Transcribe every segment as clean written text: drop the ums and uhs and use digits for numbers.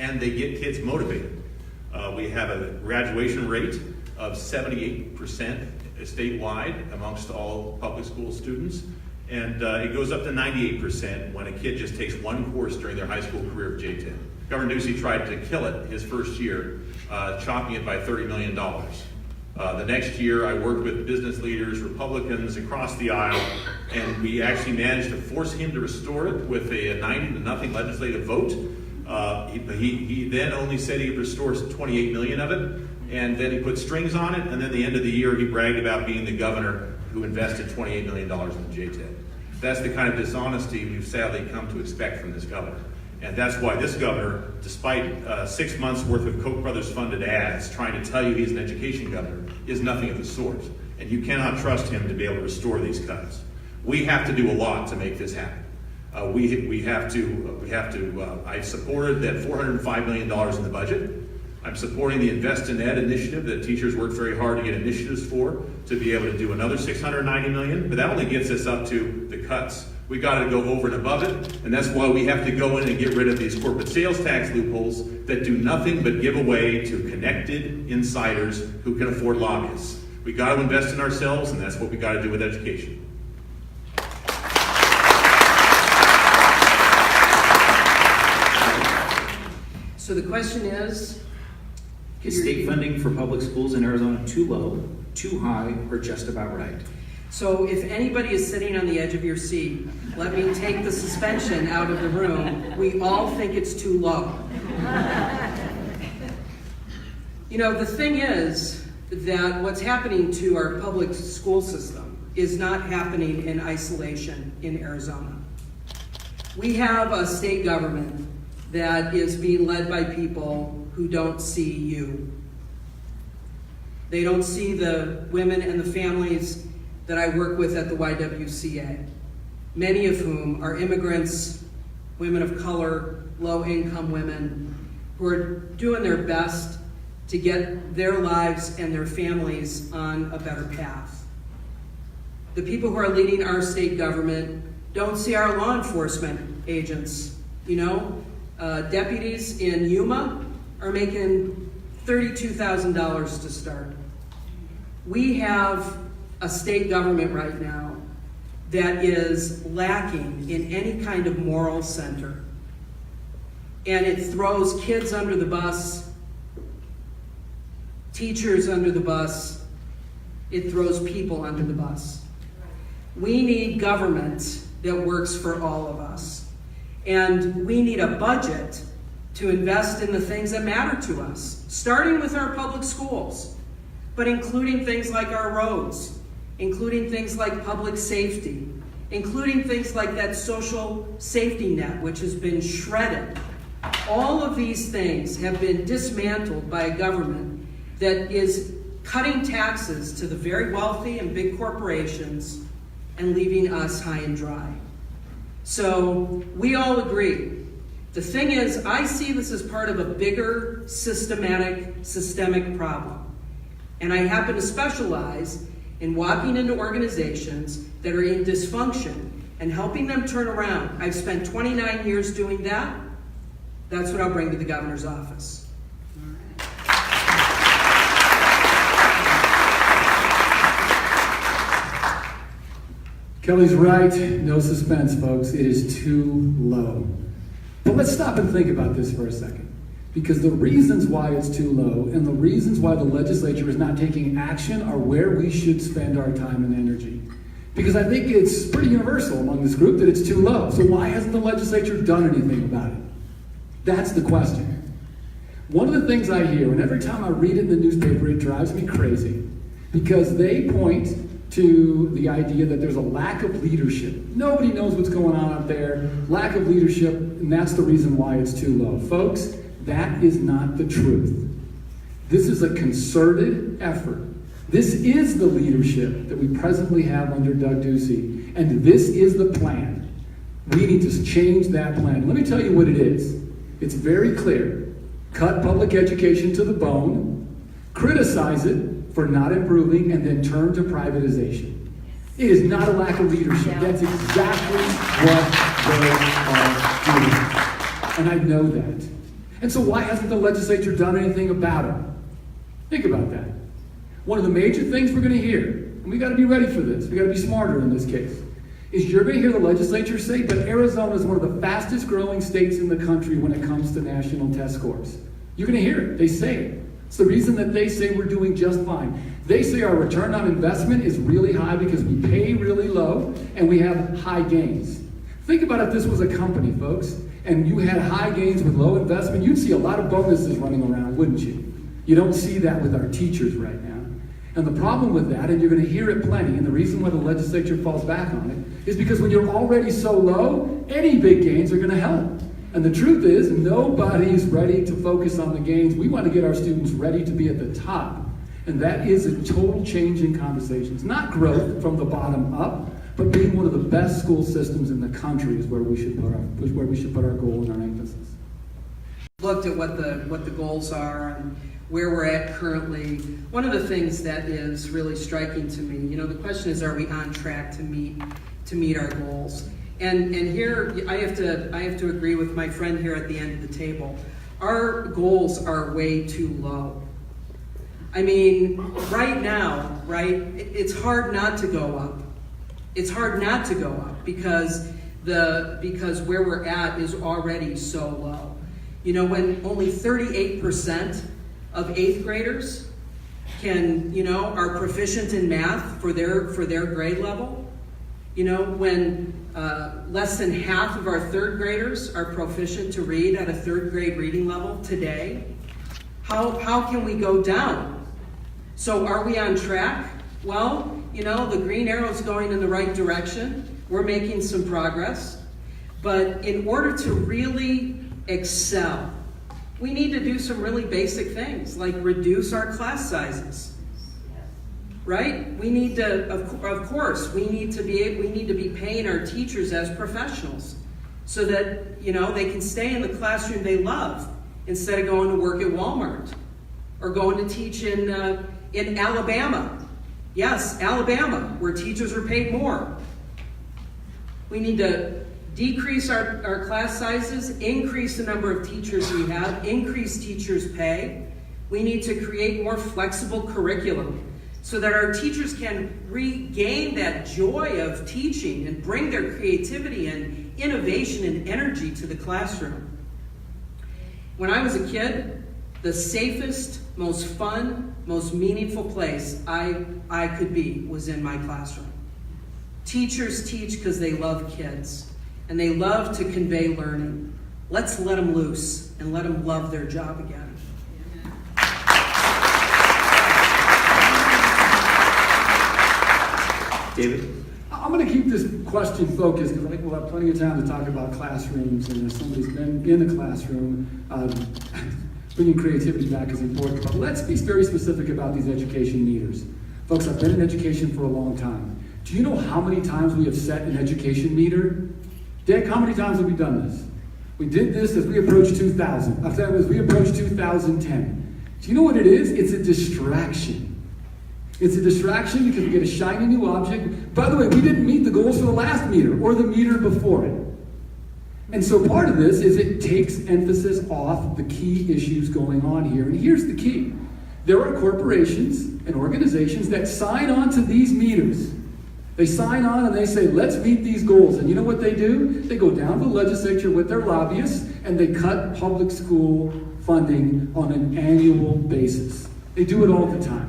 and they get kids motivated. We have a graduation rate of 78% statewide amongst all public school students, and it goes up to 98% when a kid just takes one course during their high school career of JTIP. Governor Ducey tried to kill it his first year, chopping it by $30 million. The next year, I worked with business leaders, Republicans across the aisle, and we actually managed to force him to restore it with a 90-0 legislative vote. He then only said he'd restore 28 million of it, and then he put strings on it, and then at the end of the year, he bragged about being the governor who invested $28 million in the JTIP. That's the kind of dishonesty we've sadly come to expect from this governor. And that's why this governor, despite 6 months worth of Koch brothers funded ads trying to tell you he's an education governor, is nothing of the sort. And you cannot trust him to be able to restore these cuts. We have to do a lot to make this happen. I supported that $405 million in the budget. I'm supporting the Invest in Ed initiative that teachers worked very hard to get initiatives for, to be able to do another $690 million, but that only gets us up to the cuts. We got to go over and above it, and that's why we have to go in and get rid of these corporate sales tax loopholes that do nothing but give away to connected insiders who can afford lobbyists. We got to invest in ourselves, and that's what we got to do with education. So the question is state funding for public schools in Arizona too low, too high, or just about right? So if anybody is sitting on the edge of your seat, let me take the suspension out of the room. We all think it's too low. You know, the thing is that what's happening to our public school system is not happening in isolation in Arizona. We have a state government that is being led by people who don't see you. They don't see the women and the families that I work with at the YWCA, many of whom are immigrants, women of color, low-income women, who are doing their best to get their lives and their families on a better path. The people who are leading our state government don't see our law enforcement agents. You know, deputies in Yuma are making $32,000 to start. We have a state government right now that is lacking in any kind of moral center. And it throws kids under the bus, teachers under the bus, it throws people under the bus. We need government that works for all of us. And we need a budget to invest in the things that matter to us, starting with our public schools, but including things like our roads, including things like public safety, including things like that social safety net, which has been shredded. All of these things have been dismantled by a government that is cutting taxes to the very wealthy and big corporations and leaving us high and dry. So we all agree. The thing is, I see this as part of a bigger systemic problem. And I happen to specialize in walking into organizations that are in dysfunction and helping them turn around. I've spent 29 years doing that. That's what I'll bring to the governor's office. Kelly's right. No suspense, folks. It is too low. But let's stop and think about this for a second. Because the reasons why it's too low and the reasons why the legislature is not taking action are where we should spend our time and energy. Because I think it's pretty universal among this group that it's too low. So why hasn't the legislature done anything about it? That's the question. One of the things I hear, and every time I read it in the newspaper, it drives me crazy. Because they point to the idea that there's a lack of leadership. Nobody knows what's going on out there. Lack of leadership, and that's the reason why it's too low. Folks, that is not the truth. This is a concerted effort. This is the leadership that we presently have under Doug Ducey, and this is the plan. We need to change that plan. Let me tell you what it is. It's very clear. Cut public education to the bone, criticize it for not improving, and then turn to privatization. It is not a lack of leadership. That's exactly what they are doing. And I know that. And so why hasn't the legislature done anything about it? Think about that. One of the major things we're going to hear, and we got to be ready for this, we got to be smarter in this case, is you're going to hear the legislature say, but Arizona is one of the fastest growing states in the country when it comes to national test scores. You're going to hear it. They say it. It's the reason that they say we're doing just fine. They say our return on investment is really high because we pay really low and we have high gains. Think about if this was a company, folks, and you had high gains with low investment, you'd see a lot of bonuses running around, wouldn't you? You don't see that with our teachers right now. And the problem with that, and you're going to hear it plenty, and the reason why the legislature falls back on it, is because when you're already so low, any big gains are going to help. And the truth is, nobody's ready to focus on the gains. We want to get our students ready to be at the top. And that is a total change in conversations. Not growth from the bottom up, but being one of the best school systems in the country is where we should put our goal and our emphasis. Looked at what the goals are and where we're at currently. One of the things that is really striking to me, the question is, are we on track to meet our goals? And here I have to agree with my friend here at the end of the table. Our goals are way too low. I mean, right now, it's hard not to go up. It's hard not to go up because where we're at is already so low. When only 38% of 8th graders are proficient in math for their grade level, when less than half of our 3rd graders are proficient to read at a 3rd grade reading level today, how can we go down? So are we on track? Well, the green arrow's going in the right direction. We're making some progress. But in order to really excel, we need to do some really basic things, like reduce our class sizes. Right? We need to, of course, we need to be paying our teachers as professionals so that, they can stay in the classroom they love instead of going to work at Walmart or going to teach in Alabama. Yes, Alabama, where teachers are paid more. We need to decrease our class sizes, increase the number of teachers we have, increase teachers' pay. We need to create more flexible curriculum so that our teachers can regain that joy of teaching and bring their creativity and innovation and energy to the classroom. When I was a kid, the safest, most fun, most meaningful place I could be was in my classroom. Teachers teach because they love kids and they love to convey learning. Let's let them loose and let them love their job again. David? I'm going to keep this question focused because I think we'll have plenty of time to talk about classrooms, and if somebody's been in a classroom, bringing creativity back is important. But let's be very specific about these education meters. Folks, I've been in education for a long time. Do you know how many times we have set an education meter? Dick, how many times have we done this? We did this as we approached 2000. As we approached 2010. Do you know what it is? It's a distraction. It's a distraction because we get a shiny new object. By the way, we didn't meet the goals for the last meter or the meter before it. And so part of this is it takes emphasis off the key issues going on here. And here's the key. There are corporations and organizations that sign on to these meters. They sign on and they say, let's meet these goals. And you know what they do? They go down to the legislature with their lobbyists and they cut public school funding on an annual basis. They do it all the time.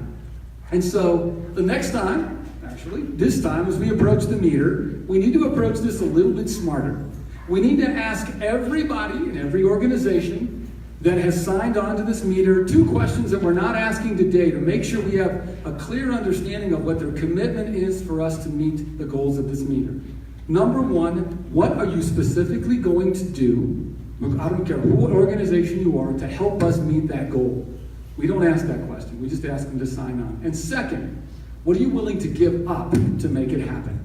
And so the next time, actually, this time as we approach the meter, we need to approach this a little bit smarter. We need to ask everybody in every organization that has signed on to this meter 2 questions that we're not asking today to make sure we have a clear understanding of what their commitment is for us to meet the goals of this meter. Number 1, what are you specifically going to do, I don't care what organization you are, to help us meet that goal? We don't ask that question. We just ask them to sign on. And second, what are you willing to give up to make it happen?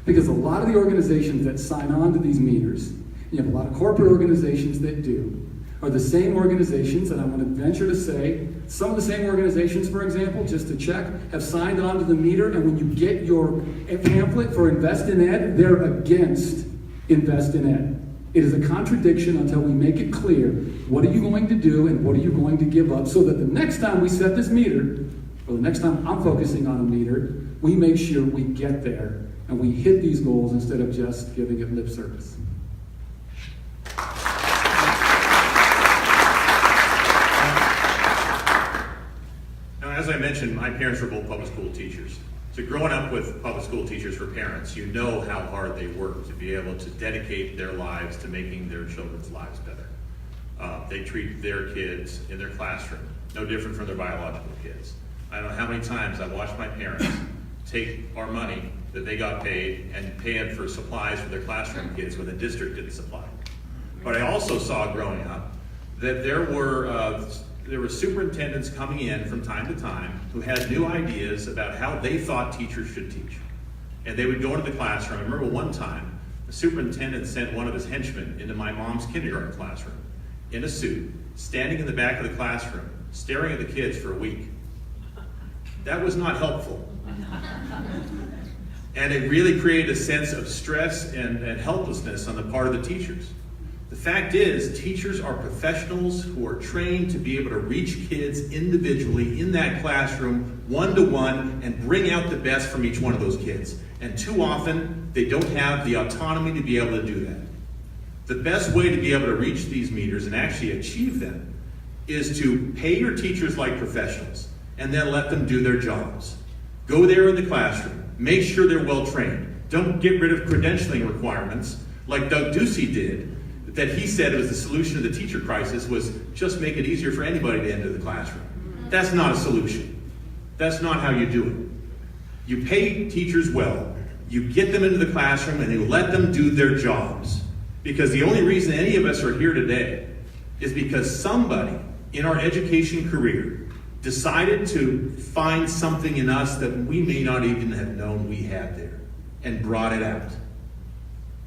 Because a lot of the organizations that sign on to these meters, you have a lot of corporate organizations that do, are the same organizations, and I'm going to venture to say, some of the same organizations, for example, just to check, have signed on to the meter, and when you get your pamphlet for Invest in Ed, they're against Invest in Ed. It is a contradiction until we make it clear what are you going to do and what are you going to give up, so that the next time we set this meter, or the next time I'm focusing on a meter, we make sure we get there and we hit these goals instead of just giving it lip service. Now, as I mentioned, my parents were both public school teachers. So growing up with public school teachers for parents, you know how hard they work to be able to dedicate their lives to making their children's lives better. They treat their kids in their classroom no different from their biological kids. I don't know how many times I've watched my parents take our money that they got paid and pay it for supplies for their classroom kids when the district didn't supply. But I also saw growing up that there were superintendents coming in from time to time who had new ideas about how they thought teachers should teach. And they would go into the classroom. I remember one time, the superintendent sent one of his henchmen into my mom's kindergarten classroom in a suit, standing in the back of the classroom, staring at the kids for a week. That was not helpful. And it really created a sense of stress and helplessness on the part of the teachers. The fact is, teachers are professionals who are trained to be able to reach kids individually in that classroom, one-to-one, and bring out the best from each one of those kids. And too often, they don't have the autonomy to be able to do that. The best way to be able to reach these meters and actually achieve them is to pay your teachers like professionals and then let them do their jobs. Go there in the classroom. Make sure they're well trained. Don't get rid of credentialing requirements like Doug Ducey did, that he said was the solution to the teacher crisis was just make it easier for anybody to enter the classroom. That's not a solution. That's not how you do it. You pay teachers well, you get them into the classroom, and you let them do their jobs. Because the only reason any of us are here today is because somebody in our education career decided to find something in us that we may not even have known we had there and brought it out.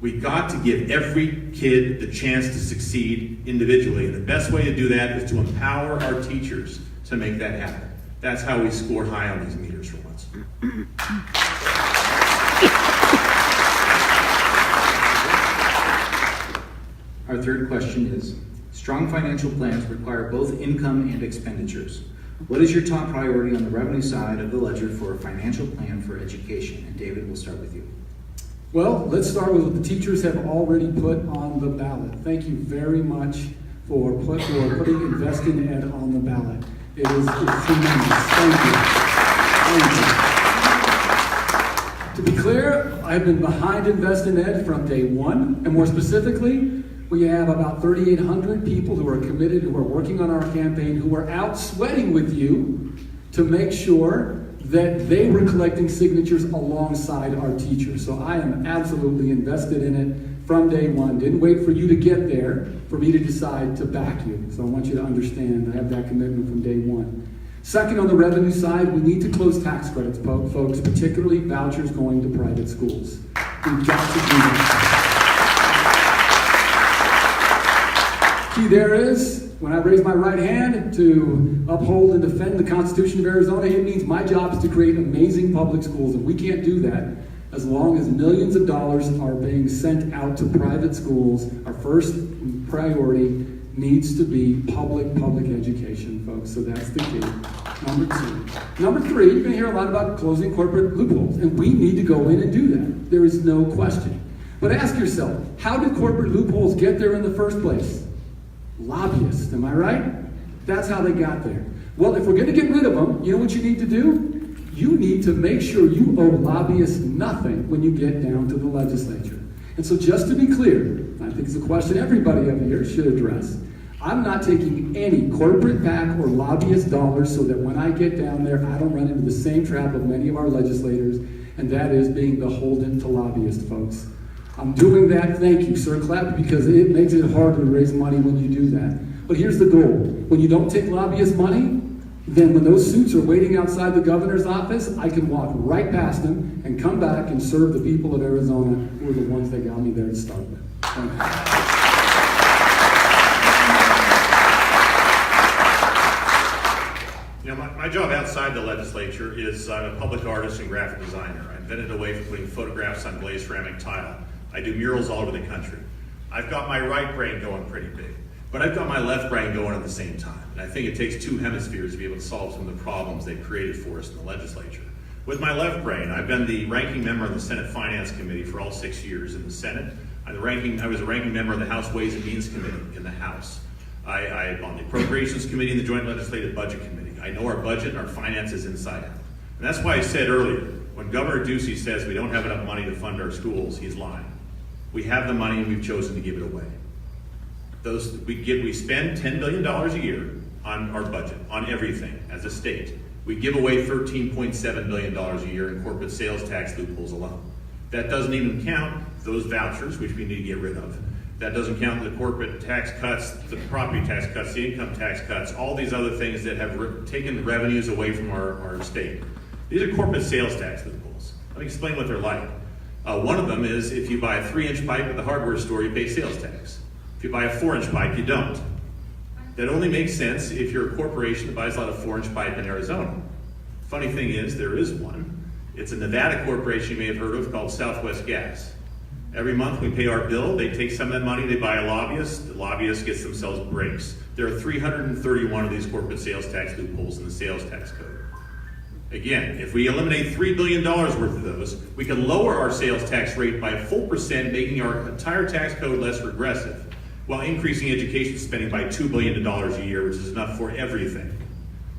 We got to give every kid the chance to succeed individually. And the best way to do that is to empower our teachers to make that happen. That's how we score high on these meters for once. Our third question is, strong financial plans require both income and expenditures. What is your top priority on the revenue side of the ledger for a financial plan for education? And David, we'll start with you. Well, let's start with what the teachers have already put on the ballot. Thank you very much for putting Invest in Ed on the ballot. It's tremendous. Thank you. To be clear, I've been behind Invest in Ed from day one, and more specifically, we have about 3,800 people who are committed, who are working on our campaign, who are out sweating with you to make sure that they were collecting signatures alongside our teachers. So I am absolutely invested in it from day one. Didn't wait for you to get there for me to decide to back you. So I want you to understand I have that commitment from day one. Second, on the revenue side, we need to close tax credits, folks, particularly vouchers going to private schools. We've got to do that. Key there is, when I raise my right hand to uphold and defend the Constitution of Arizona, it means my job is to create amazing public schools, and we can't do that as long as millions of dollars are being sent out to private schools. Our first priority needs to be public education, folks, so that's the key. Number two. Number three, you're going to hear a lot about closing corporate loopholes, and we need to go in and do that. There is no question. But ask yourself, how did corporate loopholes get there in the first place? Lobbyists, am I right? That's how they got there. Well, if we're going to get rid of them, you know what you need to do? You need to make sure you owe lobbyists nothing when you get down to the legislature. And so just to be clear, I think it's a question everybody up here should address. I'm not taking any corporate PAC or lobbyist dollars so that when I get down there, I don't run into the same trap of many of our legislators, and that is being beholden to lobbyists, folks. I'm doing that, thank you, sir, clap, because it makes it harder to raise money when you do that. But here's the goal. When you don't take lobbyist money, then when those suits are waiting outside the governor's office, I can walk right past them and come back and serve the people of Arizona who are the ones that got me there to start with. Thank you. You know, my job outside the legislature is I'm a public artist and graphic designer. I invented a way for putting photographs on glazed ceramic tile. I do murals all over the country. I've got my right brain going pretty big, but I've got my left brain going at the same time. And I think it takes two hemispheres to be able to solve some of the problems they've created for us in the legislature. With my left brain, I've been the ranking member of the Senate Finance Committee for all 6 years in the Senate. I was a ranking member of the House Ways and Means Committee in the House. I'm on the Appropriations Committee and the Joint Legislative Budget Committee. I know our budget and our finances inside out. And that's why I said earlier, when Governor Ducey says we don't have enough money to fund our schools, he's lying. We have the money and we've chosen to give it away. We spend $10 billion a year on our budget, on everything as a state. We give away $13.7 billion a year in corporate sales tax loopholes alone. That doesn't even count those vouchers, which we need to get rid of. That doesn't count the corporate tax cuts, the property tax cuts, the income tax cuts, all these other things that have taken revenues away from our state. These are corporate sales tax loopholes. Let me explain what they're like. One of them is if you buy a 3-inch pipe at the hardware store, you pay sales tax. If you buy a 4-inch pipe, you don't. That only makes sense if you're a corporation that buys a lot of 4-inch pipe in Arizona. Funny thing is, there is one. It's a Nevada corporation you may have heard of called Southwest Gas. Every month we pay our bill, they take some of that money, they buy a lobbyist, the lobbyist gets themselves breaks. There are 331 of these corporate sales tax loopholes in the sales tax code. Again, if we eliminate $3 billion worth of those, we can lower our sales tax rate by a full percent, making our entire tax code less regressive, while increasing education spending by $2 billion a year, which is enough for everything.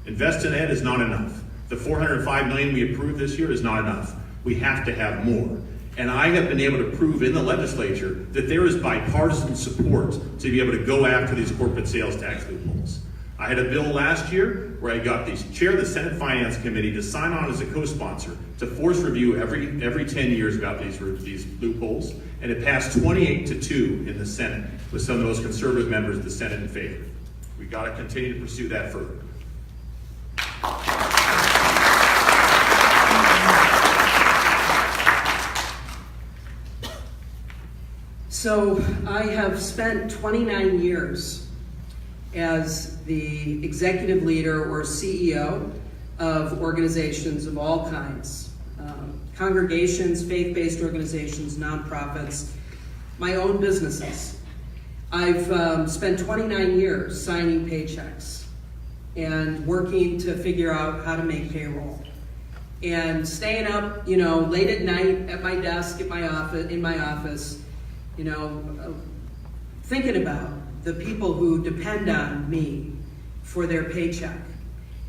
Invest in ed is not enough. The $405 million we approved this year is not enough. We have to have more. And I have been able to prove in the legislature that there is bipartisan support to be able to go after these corporate sales tax loopholes. I had a bill last year where I got the chair of the Senate Finance Committee to sign on as a co-sponsor to force review every 10 years about these loopholes, and it passed 28-2 in the Senate with some of the most conservative members of the Senate in favor. We got to continue to pursue that further. So I have spent 29 years as the executive leader or CEO of organizations of all kinds, congregations, faith-based organizations, nonprofits, my own businesses. I've spent 29 years signing paychecks and working to figure out how to make payroll and staying up, late at night at my desk in my office, thinking about the people who depend on me for their paycheck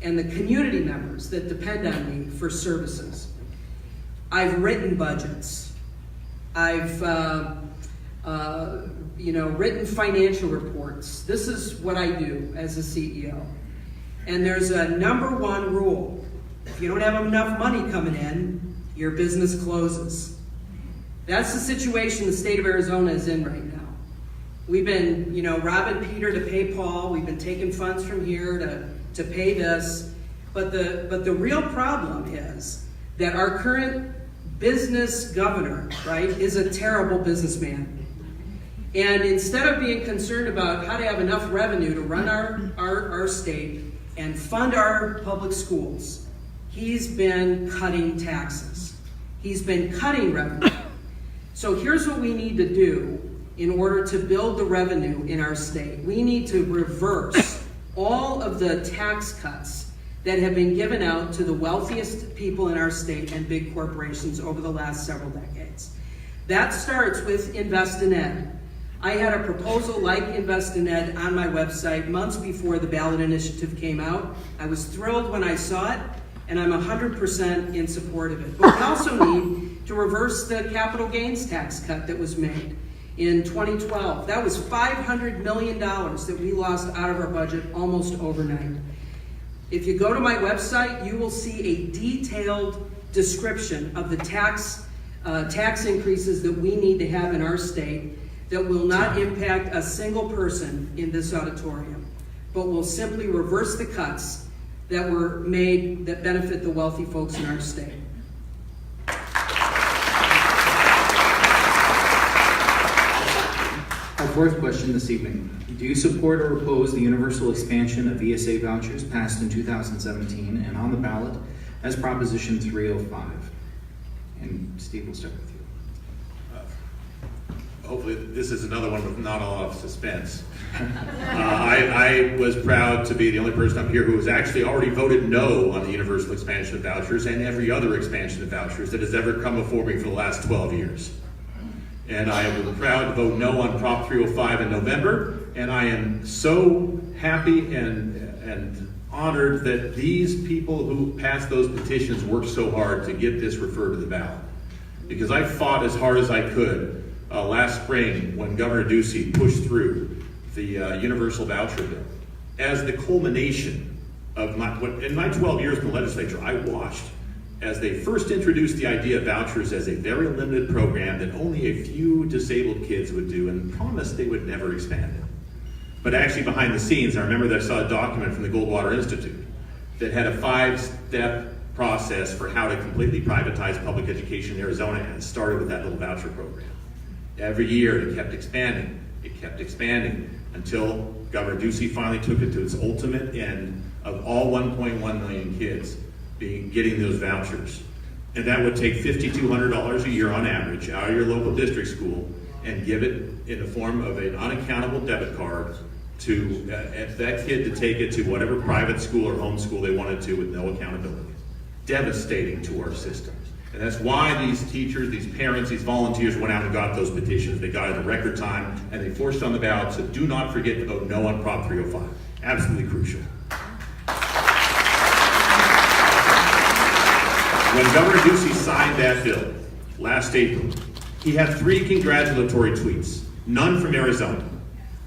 and the community members that depend on me for services. I've written budgets. I've written financial reports. This is what I do as a CEO. And there's a number one rule. If you don't have enough money coming in, your business closes. That's the situation the state of Arizona is in right now. We've been, robbing Peter to pay Paul. We've been taking funds from here to pay this. But the real problem is that our current business governor, right, is a terrible businessman. And instead of being concerned about how to have enough revenue to run our state and fund our public schools, he's been cutting taxes. He's been cutting revenue. So here's what we need to do in order to build the revenue in our state. We need to reverse all of the tax cuts that have been given out to the wealthiest people in our state and big corporations over the last several decades. That starts with Invest in Ed. I had a proposal like Invest in Ed on my website months before the ballot initiative came out. I was thrilled when I saw it, and I'm 100% in support of it. But we also need to reverse the capital gains tax cut that was made in 2012. That was $500 million that we lost out of our budget almost overnight. If you go to my website, you will see a detailed description of the tax increases that we need to have in our state that will not impact a single person in this auditorium, but will simply reverse the cuts that were made that benefit the wealthy folks in our state. Our fourth question this evening. Do you support or oppose the universal expansion of ESA vouchers passed in 2017 and on the ballot as Proposition 305? And Steve, we'll start with you. hopefully this is another one with not a lot of suspense. I was proud to be the only person up here who has actually already voted no on the universal expansion of vouchers and every other expansion of vouchers that has ever come before me for the last 12 years. And I am proud to vote no on Prop 305 in November, and I am so happy and honored that these people who passed those petitions worked so hard to get this referred to the ballot. Because I fought as hard as I could last spring when Governor Ducey pushed through the universal voucher bill as the culmination of in my 12 years in the legislature, I watched as they first introduced the idea of vouchers as a very limited program that only a few disabled kids would do and promised they would never expand it. But actually behind the scenes, I remember that I saw a document from the Goldwater Institute that had a 5-step process for how to completely privatize public education in Arizona, and it started with that little voucher program. Every year it kept expanding, until Governor Ducey finally took it to its ultimate end of all 1.1 million kids getting those vouchers. And that would take $5,200 a year on average out of your local district school and give it in the form of an unaccountable debit card to that kid to take it to whatever private school or homeschool they wanted to with no accountability. Devastating to our systems. And that's why these teachers, these parents, these volunteers went out and got those petitions. They got it in record time, and they forced it on the ballot. So do not forget to vote no on Prop 305. Absolutely crucial. When Governor Ducey signed that bill last April, he had 3 congratulatory tweets, none from Arizona.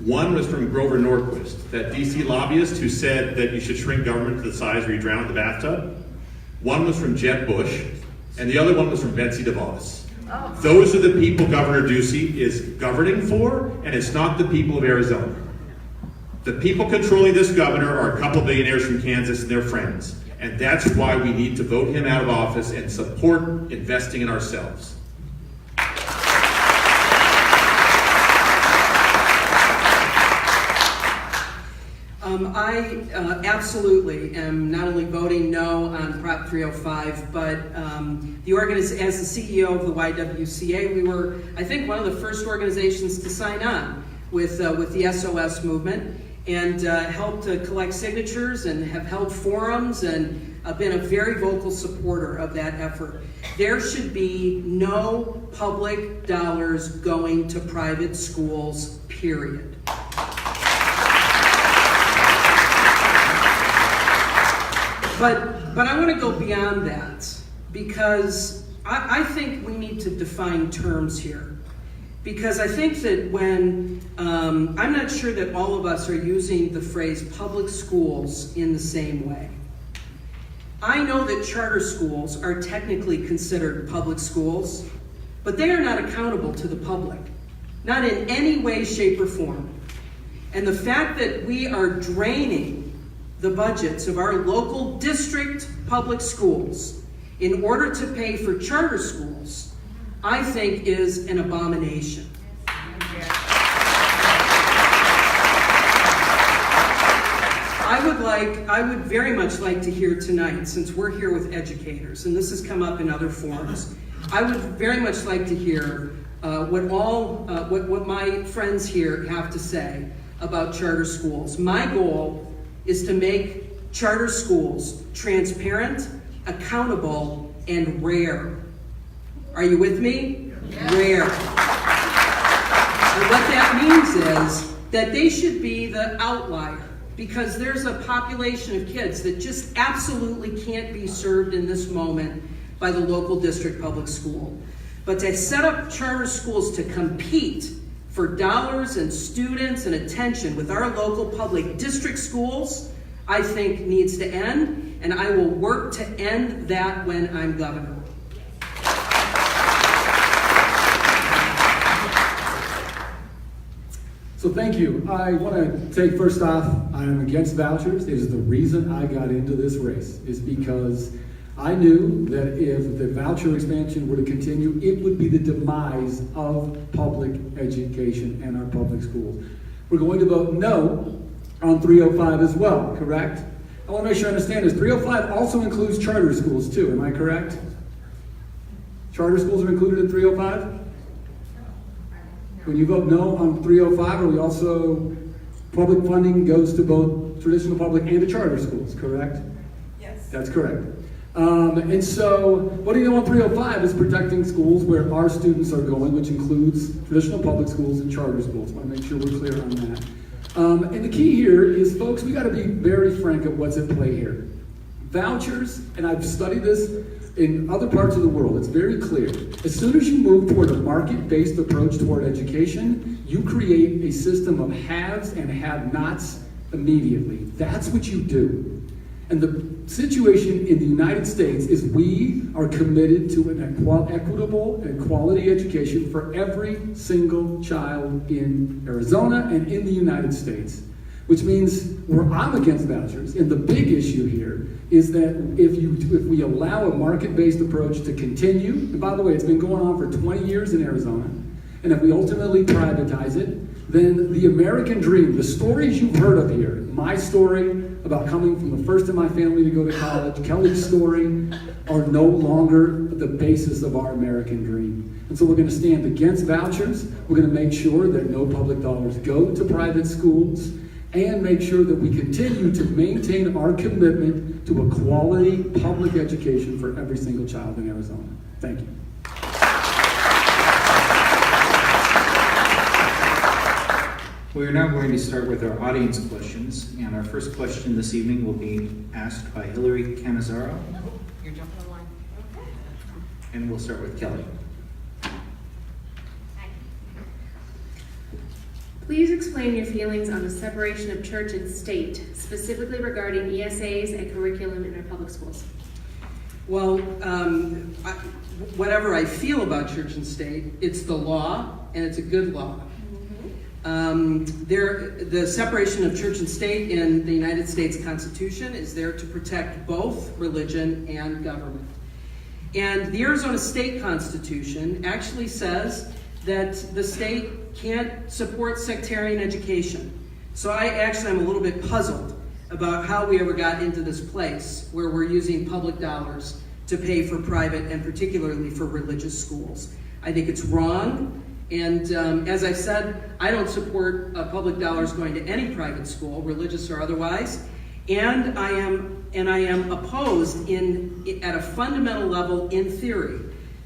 One was from Grover Norquist, that DC lobbyist who said that you should shrink government to the size where you drown in the bathtub. One was from Jeb Bush, and the other one was from Betsy DeVos. Oh. Those are the people Governor Ducey is governing for, and it's not the people of Arizona. The people controlling this governor are a couple of billionaires from Kansas and their friends. And that's why we need to vote him out of office and support investing in ourselves. I absolutely am not only voting no on Prop 305, but as the CEO of the YWCA, we were, I think, one of the first organizations to sign on with the SOS movement, and helped collect signatures and have held forums and been a very vocal supporter of that effort. There should be no public dollars going to private schools, period. But I want to go beyond that, because I think we need to define terms here. Because I think that when, I'm not sure that all of us are using the phrase public schools in the same way. I know that charter schools are technically considered public schools, but they are not accountable to the public, not in any way, shape, or form. And the fact that we are draining the budgets of our local district public schools in order to pay for charter schools, I think is an abomination. I would very much like to hear tonight, since we're here with educators, and this has come up in other forums, I would very much like to hear what my friends here have to say about charter schools. My goal is to make charter schools transparent, accountable, and rare. Are you with me? Yeah. Rare. And what that means is that they should be the outlier, because there's a population of kids that just absolutely can't be served in this moment by the local district public school. But to set up charter schools to compete for dollars and students and attention with our local public district schools, I think needs to end, and I will work to end that when I'm governor. So thank you. I want to take first off, I am against vouchers. It is the reason I got into this race, is because I knew that if the voucher expansion were to continue, it would be the demise of public education and our public schools. We're going to vote no on 305 as well, correct? I want to make sure I understand this. 305 also includes charter schools too, am I correct? Charter schools are included in 305? When you vote no on 305, are we also, public funding goes to both traditional public and to charter schools, correct? Yes. That's correct. And so, what do you know on 305 is protecting schools where our students are going, which includes traditional public schools and charter schools. I want to make sure we're clear on that. And the key here is, folks, we got to be very frank at what's at play here. Vouchers, and I've studied this in other parts of the world, it's very clear. As soon as you move toward a market-based approach toward education, you create a system of haves and have-nots immediately. That's what you do. And the situation in the United States is we are committed to an equitable and quality education for every single child in Arizona and in the United States, which means I'm against vouchers. And the big issue here is that if we allow a market-based approach to continue, and by the way, it's been going on for 20 years in Arizona, and if we ultimately privatize it, then the American dream, the stories you've heard of here, my story about coming from the first in my family to go to college, Kelly's story, are no longer the basis of our American dream. And so we're going to stand against vouchers. We're going to make sure that no public dollars go to private schools, and make sure that we continue to maintain our commitment to a quality public education for every single child in Arizona. Thank you. We are now going to start with our audience questions, and our first question this evening will be asked by Hillary Canizaro, You're jumping the line. Okay. and we'll start with Kelly. Please explain your feelings on the separation of church and state, specifically regarding ESAs and curriculum in our public schools. Well, whatever I feel about church and state, it's the law, and it's a good law. The separation of church and state in the United States Constitution is there to protect both religion and government. And the Arizona State Constitution actually says that the state can't support sectarian education. So I actually am a little bit puzzled about how we ever got into this place where we're using public dollars to pay for private and particularly for religious schools. I think it's wrong. And as I said, I don't support public dollars going to any private school, religious or otherwise. And I am opposed at a fundamental level in theory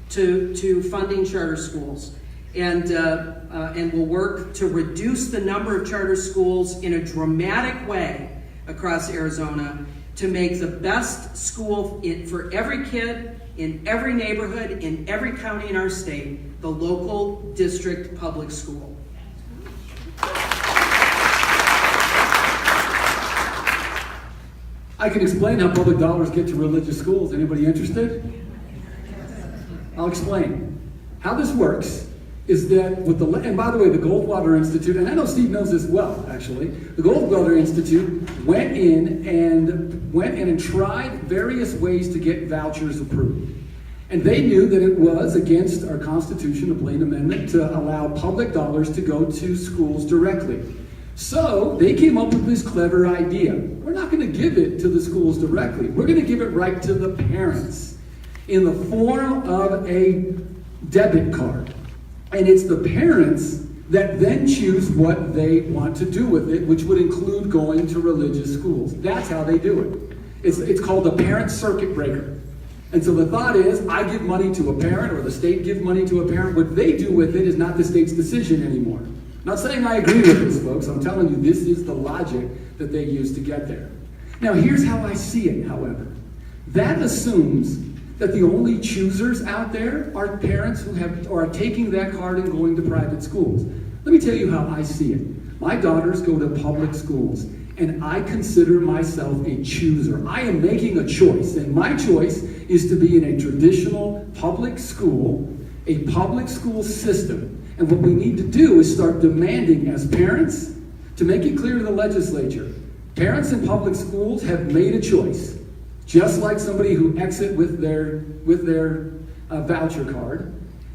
to funding charter schools, and will work to reduce the number of charter schools in a dramatic way across Arizona to make the best school for every kid in every neighborhood in every county in our state, the local district public school. I can explain how public dollars get to religious schools. Anybody interested? I'll explain. How this works is that and by the way, the Goldwater Institute, and I know Steve knows this well, actually, the Goldwater Institute went in and tried various ways to get vouchers approved. And they knew that it was against our Constitution, a plain amendment, to allow public dollars to go to schools directly. So they came up with this clever idea. We're not going to give it to the schools directly. We're going to give it right to the parents in the form of a debit card. And it's the parents that then choose what they want to do with it, which would include going to religious schools. That's how they do it. It's called a parent circuit breaker. And so the thought is, I give money to a parent, or the state gives money to a parent. What they do with it is not the state's decision anymore. I'm not saying I agree with this, folks. I'm telling you, this is the logic that they use to get there. Now, here's how I see it, however. That assumes that the only choosers out there are parents who are taking that card and going to private schools. Let me tell you how I see it. My daughters go to public schools, and I consider myself a chooser. I am making a choice, and my choice is to be in a traditional public school, a public school system. And what we need to do is start demanding as parents to make it clear to the legislature. Parents in public schools have made a choice, just like somebody who exit with their voucher card.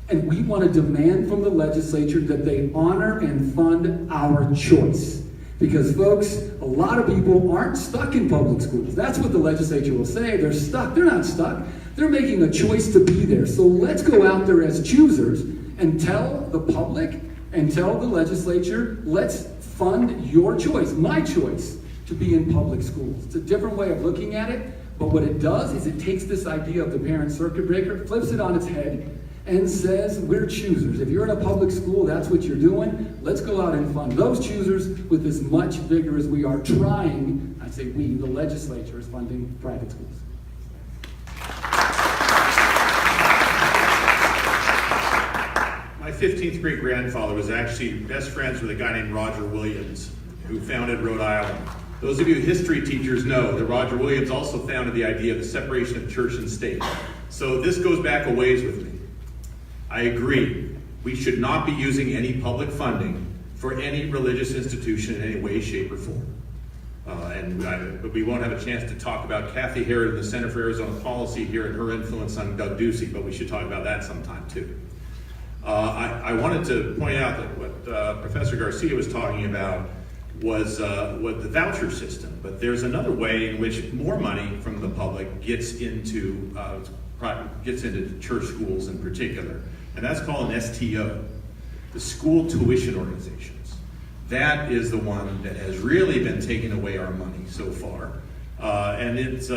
And we want to demand from the legislature that they honor and fund our choice. Because, folks, a lot of people aren't stuck in public schools. That's what the legislature will say. They're stuck. They're not stuck. They're making a choice to be there. So let's go out there as choosers and tell the public and tell the legislature, let's fund your choice, my choice, to be in public schools. It's a different way of looking at it, but what it does is it takes this idea of the parent circuit breaker, flips it on its head, and says, we're choosers. If you're in a public school, that's what you're doing. Let's go out and fund those choosers with as much vigor as we are trying, I say we, the legislature, is funding private schools. My 15th great grandfather was actually best friends with a guy named Roger Williams, who founded Rhode Island. Those of you history teachers know that Roger Williams also founded the idea of the separation of church and state. So this goes back a ways with me. I agree. We should not be using any public funding for any religious institution in any way, shape, or form. But we won't have a chance to talk about Kathy Herod and the Center for Arizona Policy here and her influence on Doug Ducey, but we should talk about that sometime too. I wanted to point out that what Professor Garcia was talking about was the voucher system, but there's another way in which more money from the public gets into church schools in particular, and that's called an STO, the School Tuition Organizations. That is the one that has really been taking away our money so far, and it's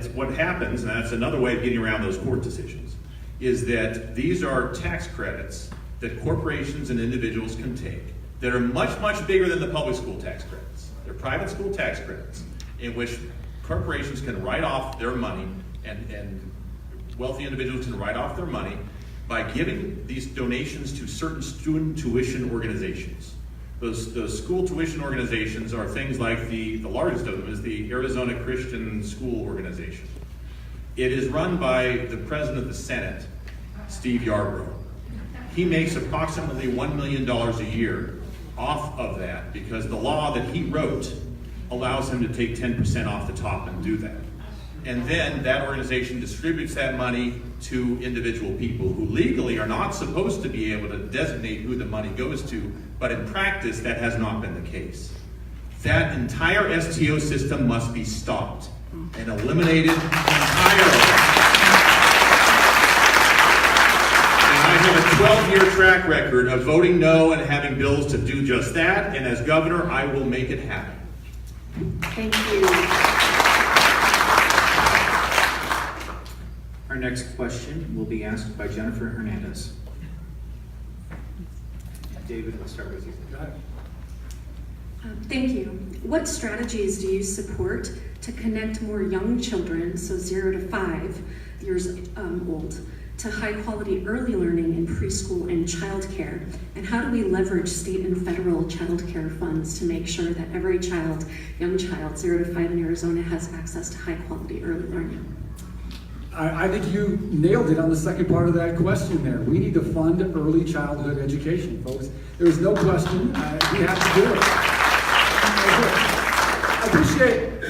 what happens, and that's another way of getting around those court decisions, is that these are tax credits that corporations and individuals can take that are much, much bigger than the public school tax credits. They're private school tax credits in which corporations can write off their money and wealthy individuals can write off their money by giving these donations to certain student tuition organizations. Those school tuition organizations are things like the largest of them is the Arizona Christian School Organization. It is run by the president of the Senate, Steve Yarbrough. He makes approximately $1 million a year off of that because the law that he wrote allows him to take 10% off the top and do that. And then that organization distributes that money to individual people who legally are not supposed to be able to designate who the money goes to, but in practice that has not been the case. That entire STO system must be stopped and eliminated entirely. I have a 12-year track record of voting no and having bills to do just that, and as governor, I will make it happen. Thank you. Our next question will be asked by Jennifer Hernandez. David, let's start with you. Go ahead. Thank you. What strategies do you support to connect more young children, so 0 to 5 years old, to high-quality early learning in preschool and childcare? And how do we leverage state and federal childcare funds to make sure that every child, young child, 0 to 5 in Arizona, has access to high-quality early learning? I think you nailed it on the second part of that question there. We need to fund early childhood education, folks. There's no question. We have to do it.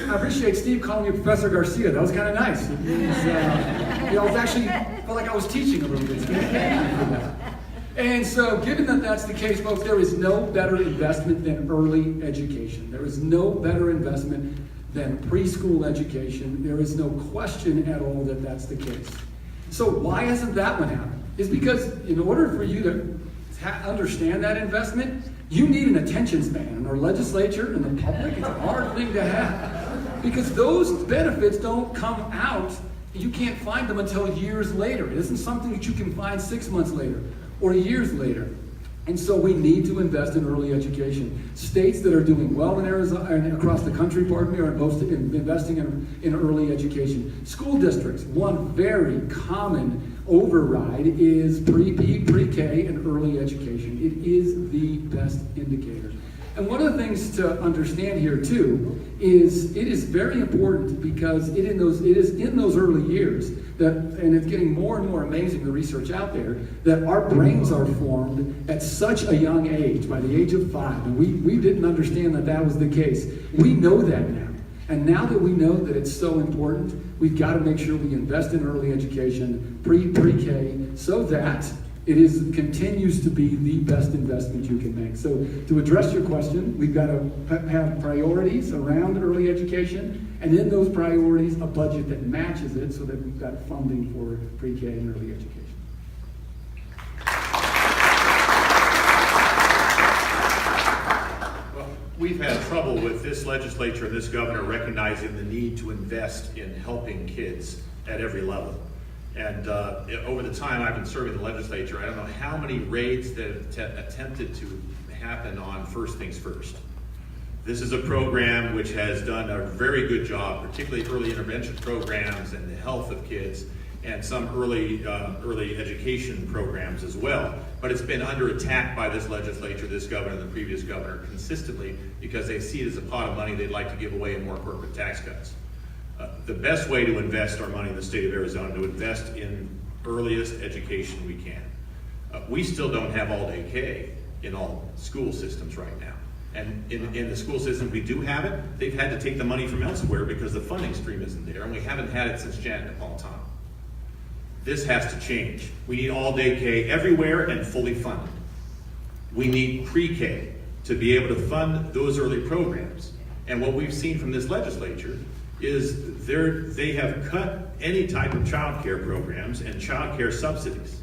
I appreciate Steve calling me Professor Garcia. That was kind of nice. It was actually felt like I was teaching a little bit. So thank you for that. And so, given that that's the case, folks, there is no better investment than early education. There is no better investment than preschool education. There is no question at all that that's the case. So why hasn't that one happened? It's because in order for you to understand that investment, you need an attention span. And our legislature and the public, it's a hard thing to have. Because those benefits don't come out, you can't find them until years later. It isn't something that you can find 6 months later or years later. And so we need to invest in early education. States that are doing well in Arizona and across the country, are investing in early education. School districts, one very common override is pre-K and early education. It is the best indicator. And one of the things to understand here too is it is very important because it is in those early years that, and it's getting more and more amazing, the research out there, that our brains are formed at such a young age, by the age of 5. And we didn't understand that that was the case. We know that now. And now that we know that it's so important, we've got to make sure we invest in early education, pre-K, so that it continues to be the best investment you can make. So to address your question, we've got to have priorities around early education, and in those priorities, a budget that matches it so that we've got funding for pre-K and early education. We've had trouble with this legislature and this governor recognizing the need to invest in helping kids at every level. And over the time I've been serving the legislature, I don't know how many raids that have attempted to happen on First Things First. This is a program which has done a very good job, particularly early intervention programs and the health of kids, and some early education programs as well. But it's been under attack by this legislature, this governor, and the previous governor consistently because they see it as a pot of money they'd like to give away in more corporate tax cuts. The best way to invest our money in the state of Arizona, to invest in earliest education we can. We still don't have all-day K in all school systems right now. And in the school system we do have it, they've had to take the money from elsewhere because the funding stream isn't there, and we haven't had it since Janet Napolitano. This has to change. We need all-day K everywhere and fully funded. We need pre-K to be able to fund those early programs. And what we've seen from this legislature is they have cut any type of child care programs and child care subsidies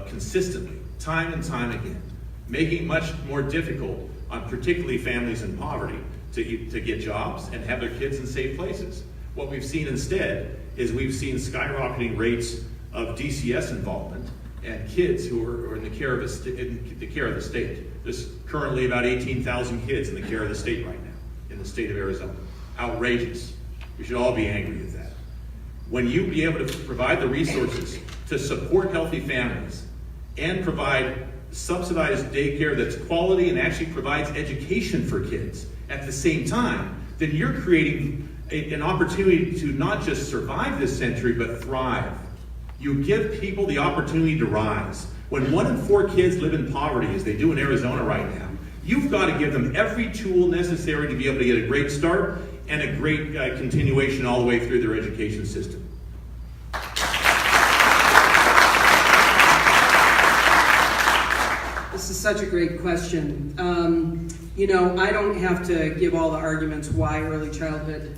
consistently, time and time again, making it much more difficult on particularly families in poverty to get jobs and have their kids in safe places. What we've seen instead is we've seen skyrocketing rates of DCS involvement and kids who are in the care of the state. There's currently about 18,000 kids in the care of the state right now in the state of Arizona. Outrageous. We should all be angry at that. When you be able to provide the resources to support healthy families and provide subsidized daycare that's quality and actually provides education for kids at the same time, then you're creating an opportunity to not just survive this century, but thrive. You give people the opportunity to rise. When 1 in 4 kids live in poverty, as they do in Arizona right now, you've got to give them every tool necessary to be able to get a great start and a great continuation all the way through their education system. This is such a great question. I don't have to give all the arguments why early childhood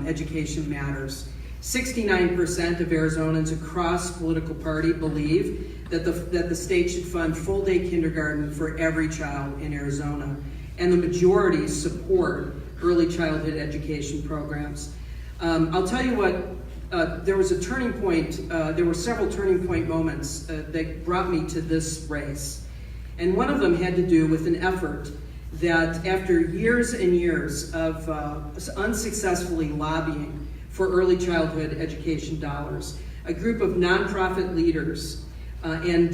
education matters. 69% of Arizonans across political party believe that the state should fund full-day kindergarten for every child in Arizona, and the majority support early childhood education programs. I'll tell you what, there was a turning point, there were several turning point moments that brought me to this race. And one of them had to do with an effort that after years and years of unsuccessfully lobbying for early childhood education dollars, a group of nonprofit leaders and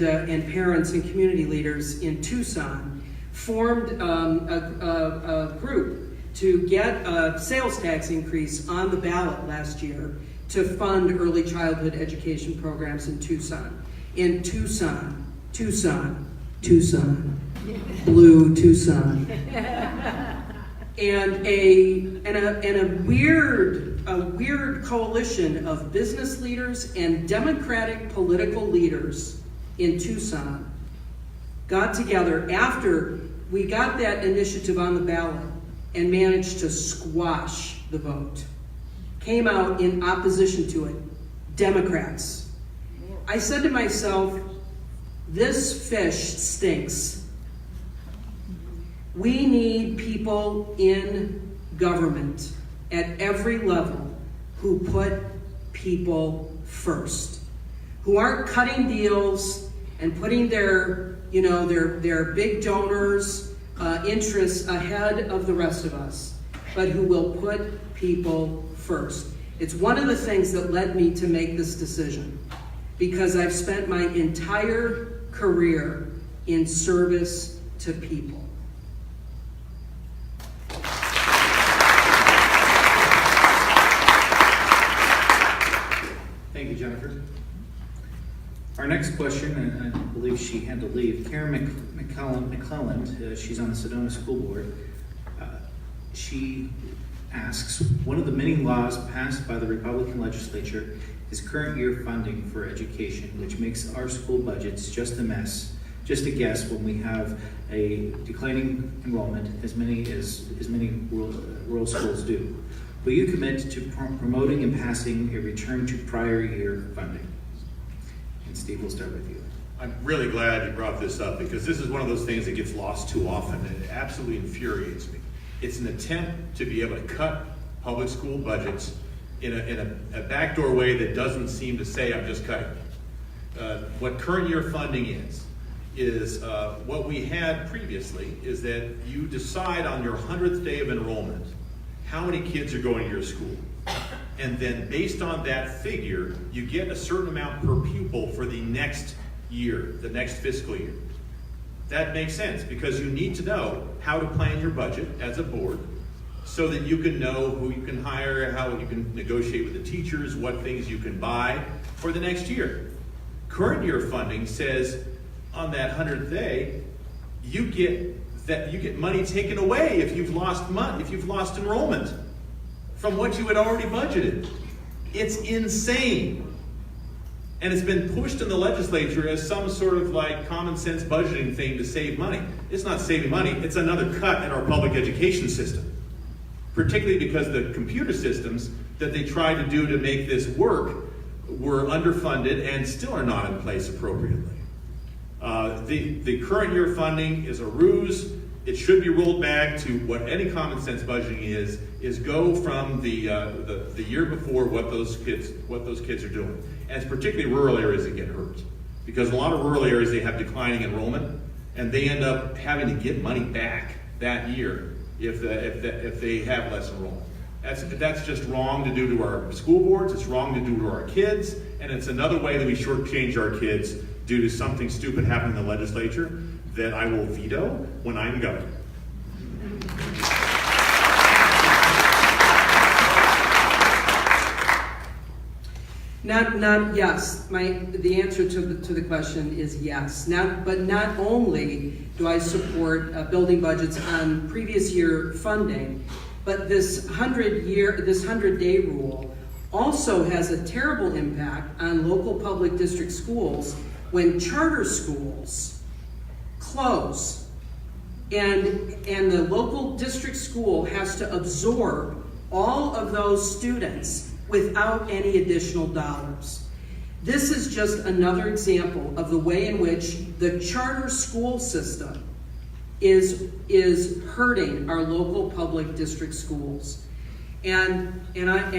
parents and community leaders in Tucson formed a group to get a sales tax increase on the ballot last year to fund early childhood education programs in Tucson. Blue Tucson. And a weird coalition of business leaders and Democratic political leaders in Tucson got together after we got that initiative on the ballot and managed to squash the vote. Came out in opposition to it. Democrats. I said to myself, this fish stinks. We need people in government at every level who put people first, who aren't cutting deals and putting their big donors' interests ahead of the rest of us, but who will put people first. It's one of the things that led me to make this decision, because I've spent my entire career in service to people. Thank you, Jennifer. Our next question, and I believe she had to leave, Karen McClelland, she's on the Sedona School Board. She asks, one of the many laws passed by the Republican legislature is current year funding for education, which makes our school budgets just a mess, just a guess when we have a declining enrollment as many rural schools do. Will you commit to promoting and passing a return to prior year funding? And Steve, we'll start with you. I'm really glad you brought this up because this is one of those things that gets lost too often and it absolutely infuriates me. It's an attempt to be able to cut public school budgets in a backdoor way that doesn't seem to say, I'm just cutting. What current year funding is what we had previously is that you decide on your 100th day of enrollment how many kids are going to your school. And then based on that figure, you get a certain amount per pupil for the next year, the next fiscal year. That makes sense because you need to know how to plan your budget as a board so that you can know who you can hire, how you can negotiate with the teachers, what things you can buy for the next year. Current year funding says on that 100th day, you get money taken away if you've lost money, if you've lost enrollment from what you had already budgeted. It's insane. And it's been pushed in the legislature as some sort of like common sense budgeting thing to save money. It's not saving money, it's another cut in our public education system. Particularly because the computer systems that they tried to do to make this work were underfunded and still are not in place appropriately. The current year funding is a ruse. It should be rolled back to what any common sense budgeting is go from the year before what those kids are doing. And it's particularly rural areas that get hurt. Because a lot of rural areas, they have declining enrollment, and they end up having to get money back that year if they have less enrollment. That's just wrong to do to our school boards, it's wrong to do to our kids, and it's another way that we shortchange our kids due to something stupid happening in the legislature that I will veto when I'm governor. Yes. The answer to the question is yes. But not only do I support building budgets on previous year funding, but this 100-day rule also has a terrible impact on local public district schools when charter schools close and the local district school has to absorb all of those students without any additional dollars. This is just another example of the way in which the charter school system is hurting our local public district schools. And I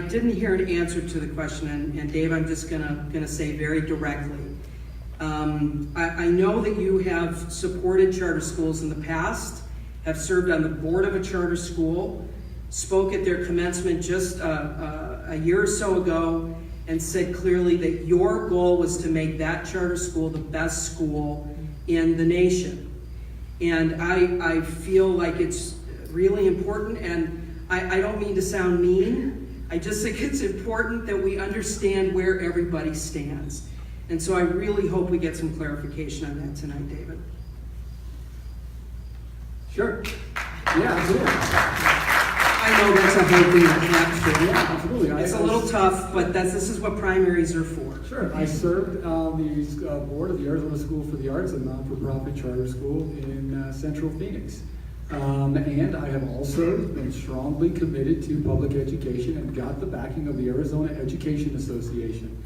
didn't hear an answer to the question, and Dave, I'm just gonna say very directly. I know that you have supported charter schools in the past, have served on the board of a charter school, spoke at their commencement just a year or so ago, and said clearly that your goal was to make that charter school the best school in the nation. And I feel like it's really important, and I don't mean to sound mean, I just think it's important that we understand where everybody stands. And so I really hope we get some clarification on that tonight, David. Sure. Yeah, absolutely. I know that's a hard thing to capture. Yeah, absolutely. It's a little tough, but this is what primaries are for. Sure. I served on the board of the Arizona School for the Arts, a non-for-profit charter school in Central Phoenix. And I have also been strongly committed to public education and got the backing of the Arizona Education Association.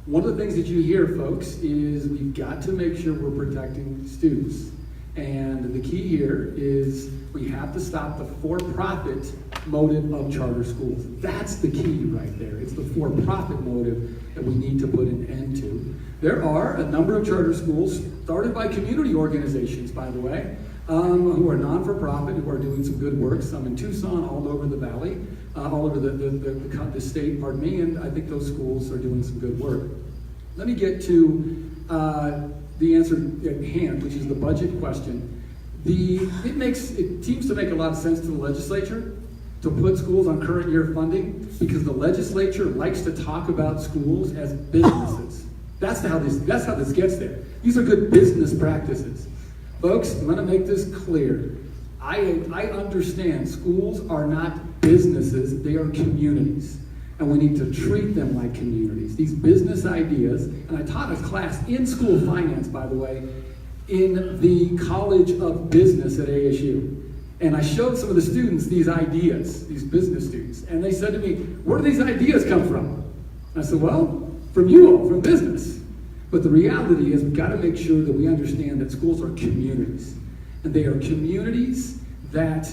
One of the things that you hear, folks, is we've got to make sure we're protecting students. And the key here is we have to stop the for-profit motive of charter schools. That's the key right there. It's the for-profit motive that we need to put an end to. There are a number of charter schools started by community organizations, by the way, who are non-for-profit, who are doing some good work, some in Tucson, all over the valley, all over the state, pardon me, and I think those schools are doing some good work. Let me get to the answer at hand, which is the budget question. It seems to make a lot of sense to the legislature to put schools on current year funding because the legislature likes to talk about schools as businesses. That's how this gets there. These are good business practices. Folks, I'm going to make this clear. I understand schools are not businesses, they are communities. And we need to treat them like communities. These business ideas, and I taught a class in school finance, by the way, in the College of Business at ASU. And I showed some of the students these ideas, these business students. And they said to me, where do these ideas come from? And I said, well, from you all, from business. But the reality is we've got to make sure that we understand that schools are communities. And they are communities that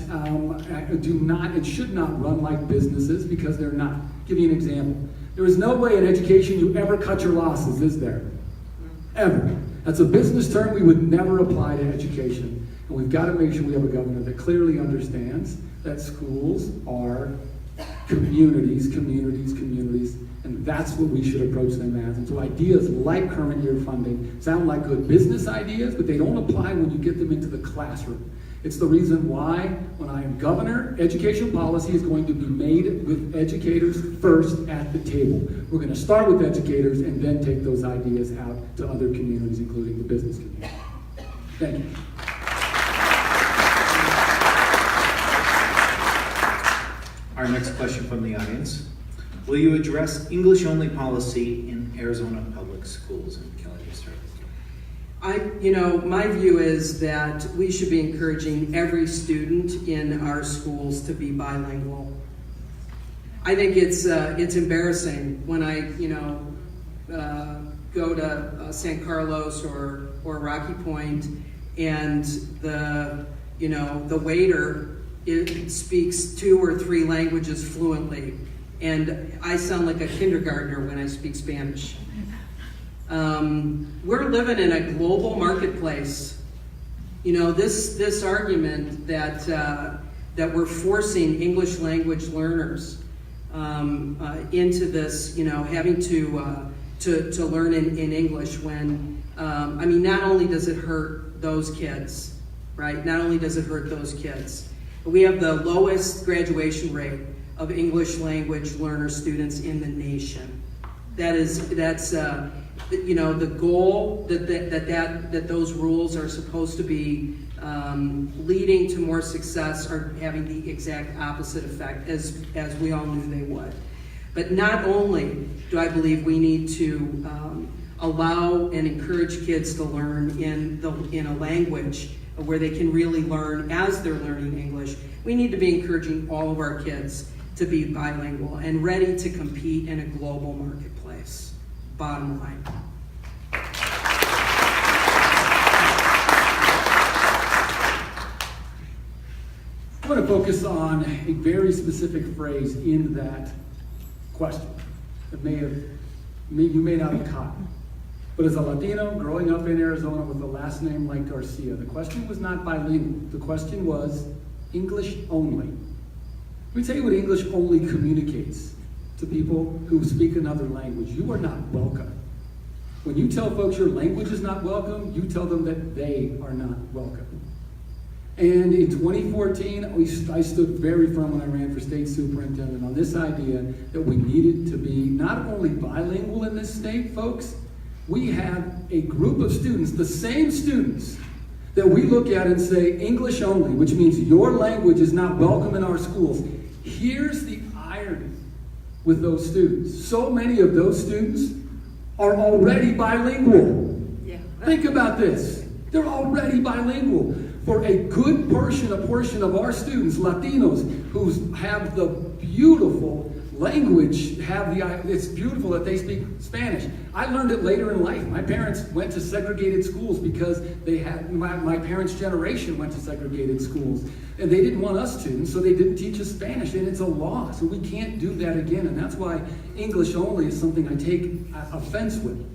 do not and should not run like businesses because they're not. I'll give you an example. There is no way in education you ever cut your losses, is there? Ever. That's a business term we would never apply to education. And we've got to make sure we have a governor that clearly understands that schools are communities, and that's what we should approach them as. And so ideas like current year funding sound like good business ideas, but they don't apply when you get them into the classroom. It's the reason why, when I am governor, education policy is going to be made with educators first at the table. We're going to start with educators and then take those ideas out to other communities, including the business community. Thank you. Our next question from the audience. Will you address English-only policy in Arizona public schools? And Kelly, you start. My view is that we should be encouraging every student in our schools to be bilingual. I think it's embarrassing when I, go to San Carlos or Rocky Point, and the waiter speaks 2 or 3 languages fluently, and I sound like a kindergartner when I speak Spanish. We're living in a global marketplace. This argument that we're forcing English language learners into this, having to learn in English when, not only does it hurt those kids, right? Not only does it hurt those kids, but we have the lowest graduation rate of English language learner students in the nation. That's the goal that those rules are supposed to be leading to more success are having the exact opposite effect, as we all knew they would. But not only do I believe we need to allow and encourage kids to learn in a language where they can really learn as they're learning English, we need to be encouraging all of our kids to be bilingual and ready to compete in a global marketplace. Bottom line. I want to focus on a very specific phrase in that question that you may not have caught. But as a Latino growing up in Arizona with a last name like Garcia, the question was not bilingual. The question was English only. Let me tell you what English only communicates to people who speak another language. You are not welcome. When you tell folks your language is not welcome, you tell them that they are not welcome. And in 2014, I stood very firm when I ran for state superintendent on this idea that we needed to be not only bilingual in this state, folks, we have a group of students, the same students, that we look at and say English only, which means your language is not welcome in our schools. Here's the irony with those students. So many of those students are already bilingual. Yeah. Think about this. They're already bilingual. For a good portion of our students, Latinos, who have the beautiful language, it's beautiful that they speak Spanish. I learned it later in life. My parents went to segregated schools because my parents' generation went to segregated schools. And they didn't want us to, and so they didn't teach us Spanish, and it's a loss. And we can't do that again, and that's why English only is something I take offense with.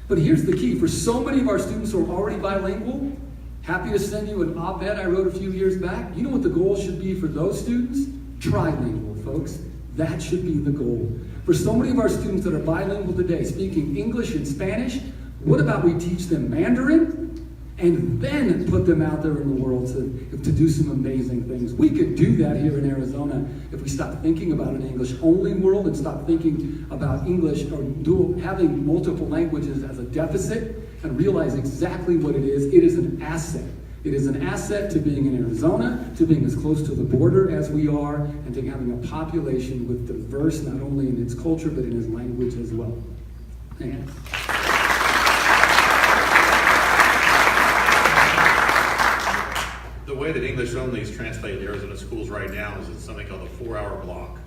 But here's the key. For so many of our students who are already bilingual, happy to send you an op-ed I wrote a few years back. You know what the goal should be for those students? Trilingual, folks. That should be the goal. For so many of our students that are bilingual today, speaking English and Spanish, what about we teach them Mandarin and then put them out there in the world to do some amazing things? We could do that here in Arizona if we stop thinking about an English-only world and stop thinking about English or having multiple languages as a deficit and realize exactly what it is. It is an asset. It is an asset to being in Arizona, to being as close to the border as we are, and to having a population with diverse, not only in its culture, but in its language as well. And The way that English only is translated in Arizona schools right now is in something called a 4-hour block.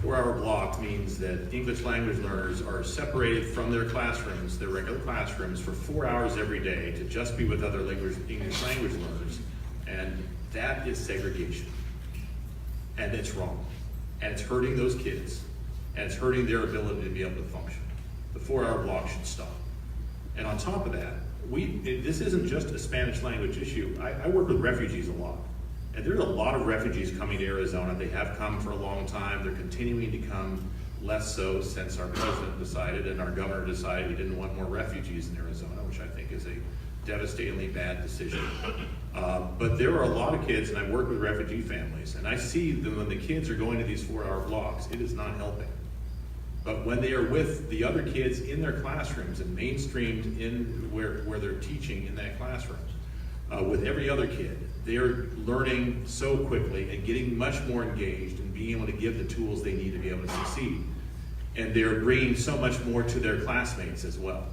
4-hour block means that English language learners are separated from their classrooms, their regular classrooms, for 4 hours every day to just be with other English language learners And that is segregation. And it's wrong. And it's hurting those kids. And it's hurting their ability to be able to function. The 4-hour block should stop. And on top of that, this isn't just a Spanish language issue. I work with refugees a lot. And there's a lot of refugees coming to Arizona. They have come for a long time. They're continuing to come, less so since our president decided and our governor decided he didn't want more refugees in Arizona, which I think is a devastatingly bad decision. But there are a lot of kids, and I work with refugee families, and I see them when the kids are going to these 4-hour blocks, it is not helping. But when they are with the other kids in their classrooms and mainstreamed in where they're teaching in that classroom, with every other kid, they're learning so quickly and getting much more engaged and being able to give the tools they need to be able to succeed. And they're bringing so much more to their classmates as well.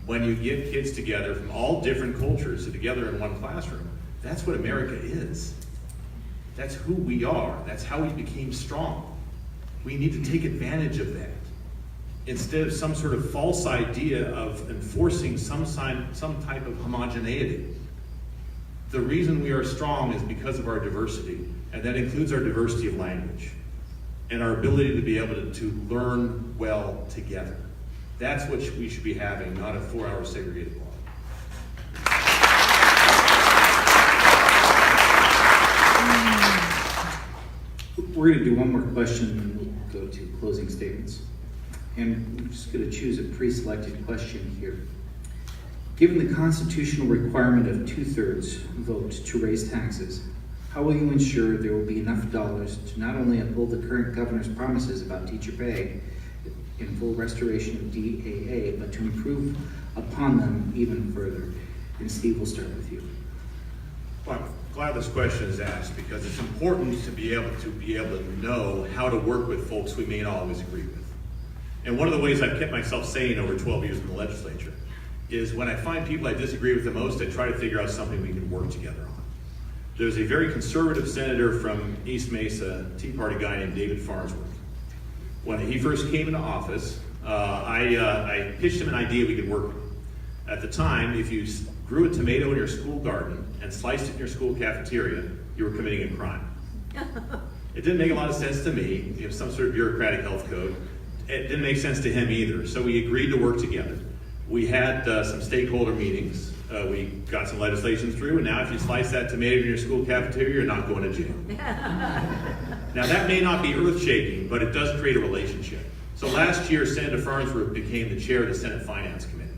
When you get kids together from all different cultures together in one classroom, that's what America is. That's who we are. That's how we became strong. We need to take advantage of that, instead of some sort of false idea of enforcing some type of homogeneity. The reason we are strong is because of our diversity, and that includes our diversity of language and our ability to be able to learn well together. That's what we should be having, not a 4-hour segregated block. We're going to do one more question, and then we'll go to closing statements. And I'm just going to choose a pre-selected question here. Given the constitutional requirement of 2/3 vote to raise taxes, how will you ensure there will be enough dollars to not only uphold the current governor's promises about teacher pay and full restoration of DAA, but to improve upon them even further? And Steve, we'll start with you. Well, I'm glad this question is asked, because it's important to be able to know how to work with folks we may not always agree with. And one of the ways I've kept myself sane over 12 years in the legislature is when I find people I disagree with the most, I try to figure out something we can work together on. There's a very conservative senator from East Mesa, Tea Party guy named David Farnsworth. When he first came into office, I pitched him an idea we could work with. At the time, if you grew a tomato in your school garden and sliced it in your school cafeteria, you were committing a crime. It didn't make a lot of sense to me. You have some sort of bureaucratic health code. It didn't make sense to him either. So we agreed to work together. We had some stakeholder meetings. We got some legislation through, and now if you slice that tomato in your school cafeteria, you're not going to jail. Now that may not be earth-shaking, but it does create a relationship. So last year, Senator Farnsworth became the chair of the Senate Finance Committee.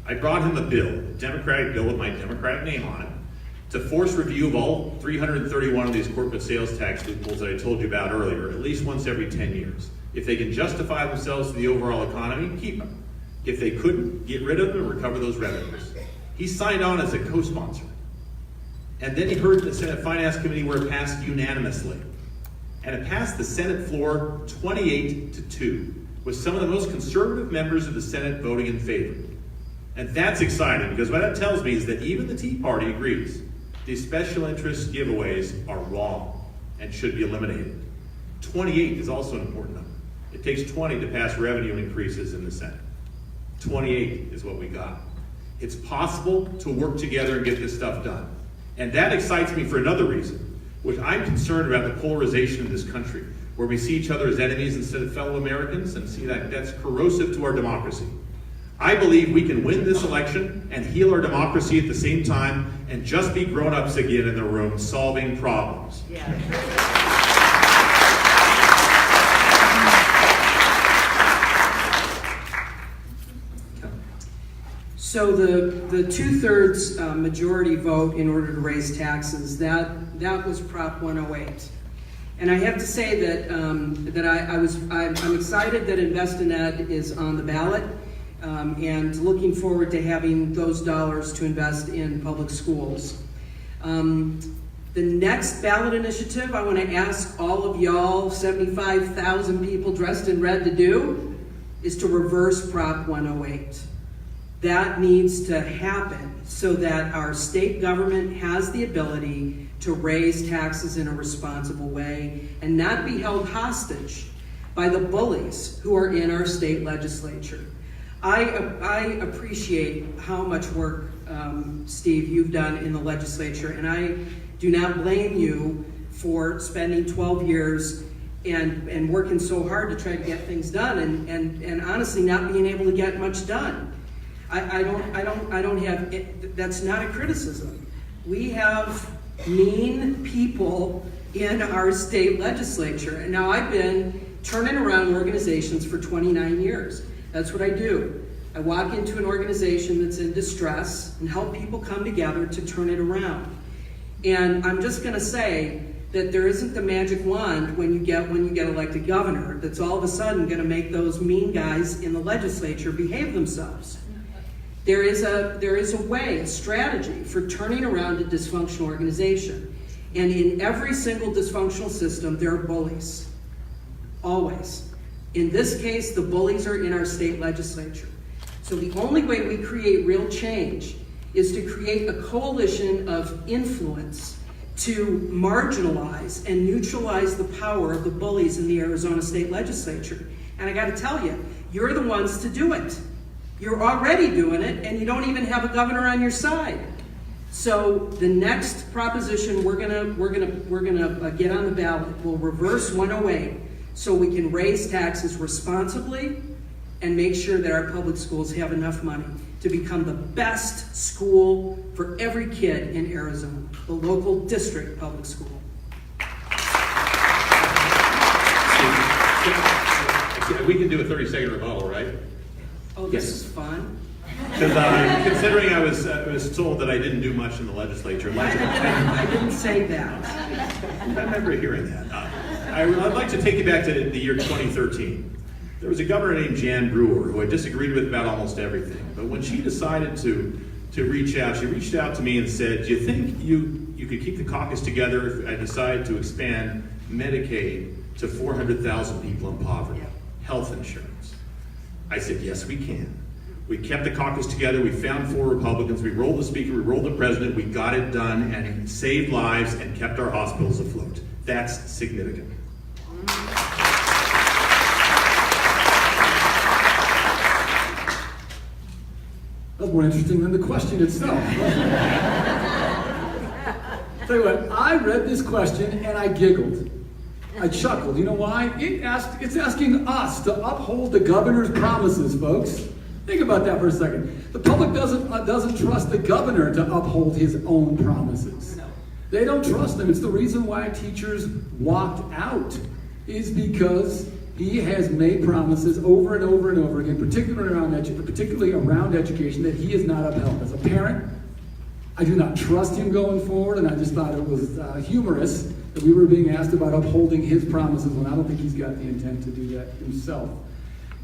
I brought him a bill, a Democratic bill with my Democratic name on it, to force review of all 331 of these corporate sales tax loopholes that I told you about earlier, at least once every 10 years. If they can justify themselves to the overall economy, keep them. If they couldn't, get rid of them and recover those revenues. He signed on as a co-sponsor. And then he heard the Senate Finance Committee where it passed unanimously. And it passed the Senate floor 28-2, with some of the most conservative members of the Senate voting in favor. And that's exciting, because what that tells me is that even the Tea Party agrees these special interest giveaways are wrong and should be eliminated. 28 is also an important number. It takes 20 to pass revenue increases in the Senate. 28 is what we got. It's possible to work together and get this stuff done. And that excites me for another reason, which I'm concerned about the polarization in this country, where we see each other as enemies instead of fellow Americans, and see that that's corrosive to our democracy. I believe we can win this election and heal our democracy at the same time and just be grown-ups again in the room solving problems. Yeah. So the 2/3 majority vote in order to raise taxes, that was Prop 108. And I have to say that I'm excited that Invest in Ed is on the ballot, and looking forward to having those dollars to invest in public schools. The next ballot initiative I want to ask all of y'all, 75,000 people dressed in red, to do is to reverse Prop 108. That needs to happen so that our state government has the ability to raise taxes in a responsible way and not be held hostage by the bullies who are in our state legislature. I appreciate how much work, Steve, you've done in the legislature, and I do not blame you for spending 12 years and working so hard to try to get things done, and honestly not being able to get much done. I don't have it, that's not a criticism. We have mean people in our state legislature, and now I've been turning around organizations for 29 years. That's what I do. I walk into an organization that's in distress and help people come together to turn it around. And I'm just going to say that there isn't the magic wand when you get elected governor that's all of a sudden going to make those mean guys in the legislature behave themselves. There is a way, a strategy for turning around a dysfunctional organization. And in every single dysfunctional system, there are bullies. Always. In this case, the bullies are in our state legislature. So the only way we create real change is to create a coalition of influence to marginalize and neutralize the power of the bullies in the Arizona State Legislature. And I got to tell you, you're the ones to do it. You're already doing it, and you don't even have a governor on your side. So the next proposition we're gonna get on the ballot will reverse 108, so we can raise taxes responsibly and make sure that our public schools have enough money to become the best school for every kid in Arizona, the local district public school. We can do a 30-second rebuttal, right? Oh, this is fun. Because considering I was told that I didn't do much in the legislature. I didn't say that. I remember hearing that. I'd like to take you back to the year 2013. There was a governor named Jan Brewer who I disagreed with about almost everything. But when she decided to reach out, she reached out to me and said, do you think you could keep the caucus together if I decide to expand Medicaid to 400,000 people in poverty, health insurance? I said, yes, we can. We kept the caucus together. We found 4 Republicans. We rolled the speaker. We rolled the president. We got it done, and it saved lives and kept our hospitals afloat. That's significant. That's more interesting than the question itself. Tell you what, I read this question and I giggled. I chuckled. You know why? It's asking us to uphold the governor's promises, folks. Think about that for a second. The public doesn't trust the governor to uphold his own promises. They don't trust him. It's the reason why teachers walked out, is because he has made promises over and over and over again, particularly around education, that he has not upheld. As a parent, I do not trust him going forward, and I just thought it was humorous that we were being asked about upholding his promises when I don't think he's got the intent to do that himself.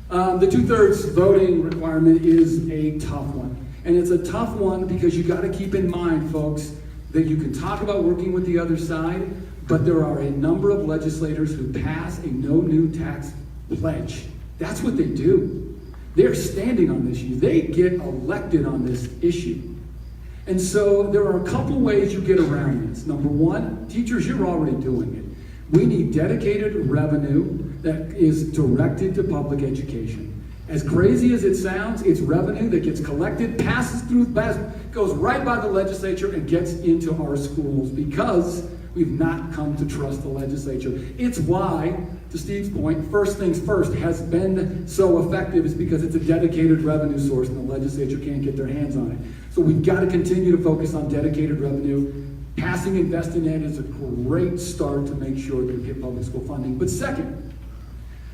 The 2/3 voting requirement is a tough one. And it's a tough one because you got to keep in mind, folks, that you can talk about working with the other side, but there are a number of legislators who pass a no new tax pledge. That's what they do. They're standing on this issue. They get elected on this issue. And so there are a couple ways you get around this. Number one, teachers, you're already doing it. We need dedicated revenue that is directed to public education. As crazy as it sounds, it's revenue that gets collected, goes right by the legislature and gets into our schools because we've not come to trust the legislature. It's why, to Steve's point, First Things First has been so effective, is because it's a dedicated revenue source and the legislature can't get their hands on it. So we've got to continue to focus on dedicated revenue. Passing InvestInEd is a great start to make sure that we get public school funding. But second,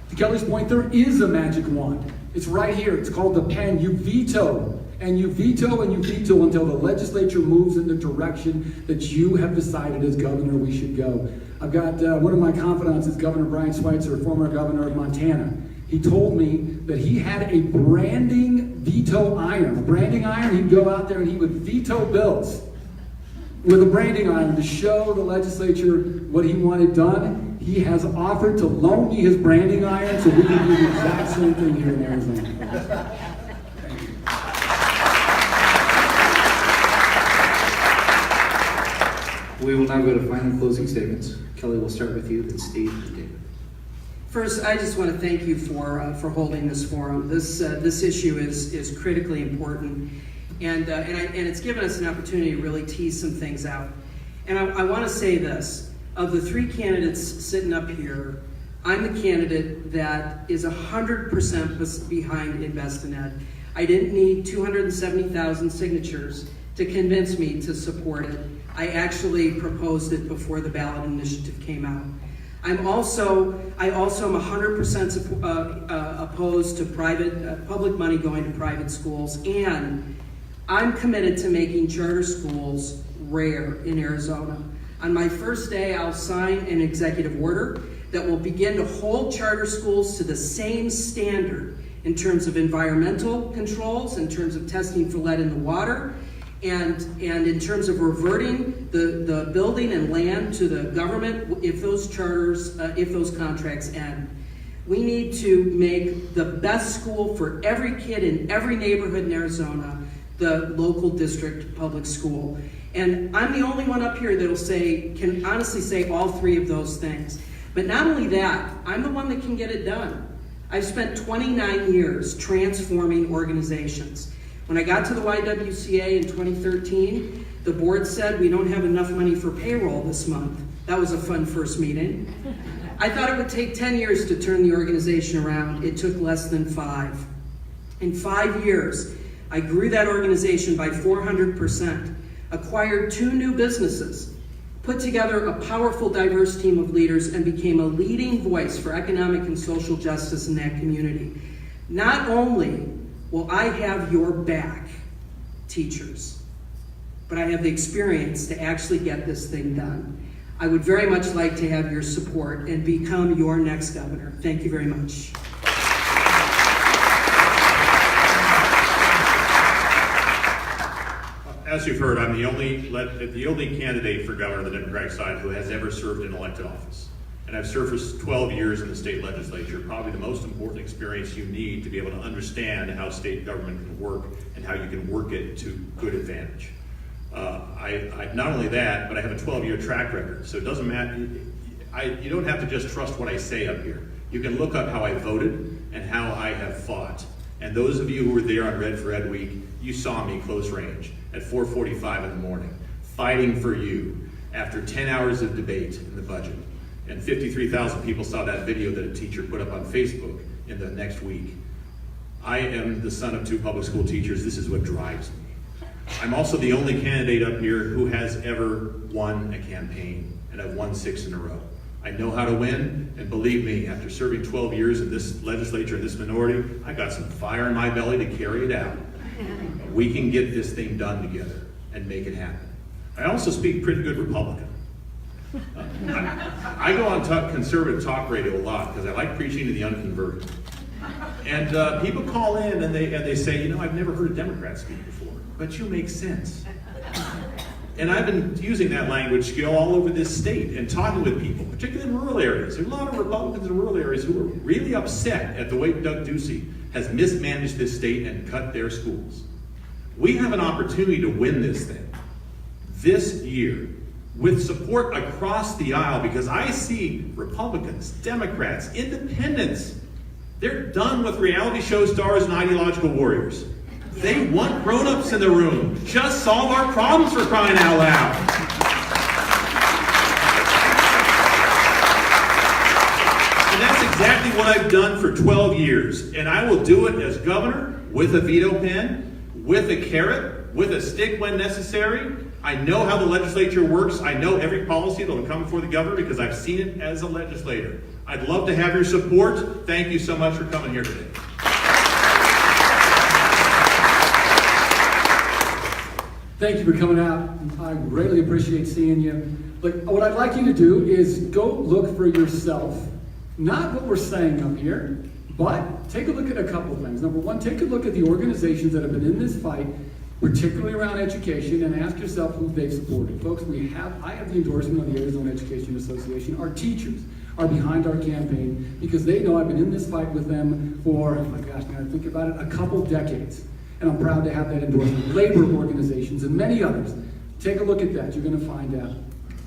to Kelly's point, there is a magic wand. It's right here. It's called the pen. You veto, and you veto, and you veto until the legislature moves in the direction that you have decided as governor we should go. I've got one of my confidants is Governor Brian Schweitzer, former governor of Montana. He told me that he had a branding veto iron. A branding iron, he'd go out there and he would veto bills with a branding iron to show the legislature what he wanted done. He has offered to loan me his branding iron so we can do the exact same thing here in Arizona. Thank you. We will now go to final closing statements. Kelly, we'll start with you, then Steve, and David. First, I just want to thank you for holding this forum. This issue is critically important, and it's given us an opportunity to really tease some things out. And I want to say this: of the three candidates sitting up here, I'm the candidate that is 100% behind Invest in Ed. I didn't need 270,000 signatures to convince me to support it. I actually proposed it before the ballot initiative came out. I also am 100% opposed to public money going to private schools, and I'm committed to making charter schools rare in Arizona. On my first day, I'll sign an executive order that will begin to hold charter schools to the same standard in terms of environmental controls, in terms of testing for lead in the water, and in terms of reverting the building and land to the government if those contracts end. We need to make the best school for every kid in every neighborhood in Arizona the local district public school. And I'm the only one up here can honestly say all three of those things. But not only that, I'm the one that can get it done. I've spent 29 years transforming organizations. When I got to the YWCA in 2013, the board said we don't have enough money for payroll this month. That was a fun first meeting. I thought it would take 10 years to turn the organization around. It took less than 5. In 5 years, I grew that organization by 400%, acquired 2 new businesses, put together a powerful, diverse team of leaders, and became a leading voice for economic and social justice in that community. Not only will I have your back, teachers, but I have the experience to actually get this thing done. I would very much like to have your support and become your next governor. Thank you very much. As you've heard, I'm the only candidate for governor on the Democratic side who has ever served in elected office. And I've served for 12 years in the state legislature, probably the most important experience you need to be able to understand how state government can work and how you can work it to good advantage. Not only that, but I have a 12-year track record, so it doesn't matter. You don't have to just trust what I say up here. You can look up how I voted and how I have fought. And those of you who were there on Red for Ed Week, you saw me close range at 4:45 in the morning, fighting for you after 10 hours of debate in the budget. And 53,000 people saw that video that a teacher put up on Facebook in the next week. I am the son of 2 public school teachers. This is what drives me. I'm also the only candidate up here who has ever won a campaign, and I've won 6 in a row. I know how to win, and believe me, after serving 12 years in this legislature, in this minority, I got some fire in my belly to carry it out. We can get this thing done together and make it happen. I also speak pretty good Republican. I go on conservative talk radio a lot because I like preaching to the unconverted. And people call in and they say, I've never heard a Democrat speak before, but you make sense. And I've been using that language skill all over this state and talking with people, particularly in rural areas. There are a lot of Republicans in rural areas who are really upset at the way Doug Ducey has mismanaged this state and cut their schools. We have an opportunity to win this thing this year with support across the aisle, because I see Republicans, Democrats, independents. They're done with reality show stars and ideological warriors. They want grown-ups in the room. Just solve our problems, for crying out loud. And that's exactly what I've done for 12 years. And I will do it as governor with a veto pen, with a carrot, with a stick when necessary. I know how the legislature works. I know every policy that will come before the governor because I've seen it as a legislator. I'd love to have your support. Thank you so much for coming here today. Thank you for coming out. I greatly appreciate seeing you. What I'd like you to do is go look for yourself, not what we're saying up here, but take a look at a couple of things. Number one, take a look at the organizations that have been in this fight, particularly around education, and ask yourself who they've supported. Folks, I have the endorsement of the Arizona Education Association. Our teachers are behind our campaign because they know I've been in this fight with them for, oh my gosh, now I think about it, a couple decades. And I'm proud to have that endorsement. Labor organizations and many others. Take a look at that. You're going to find out.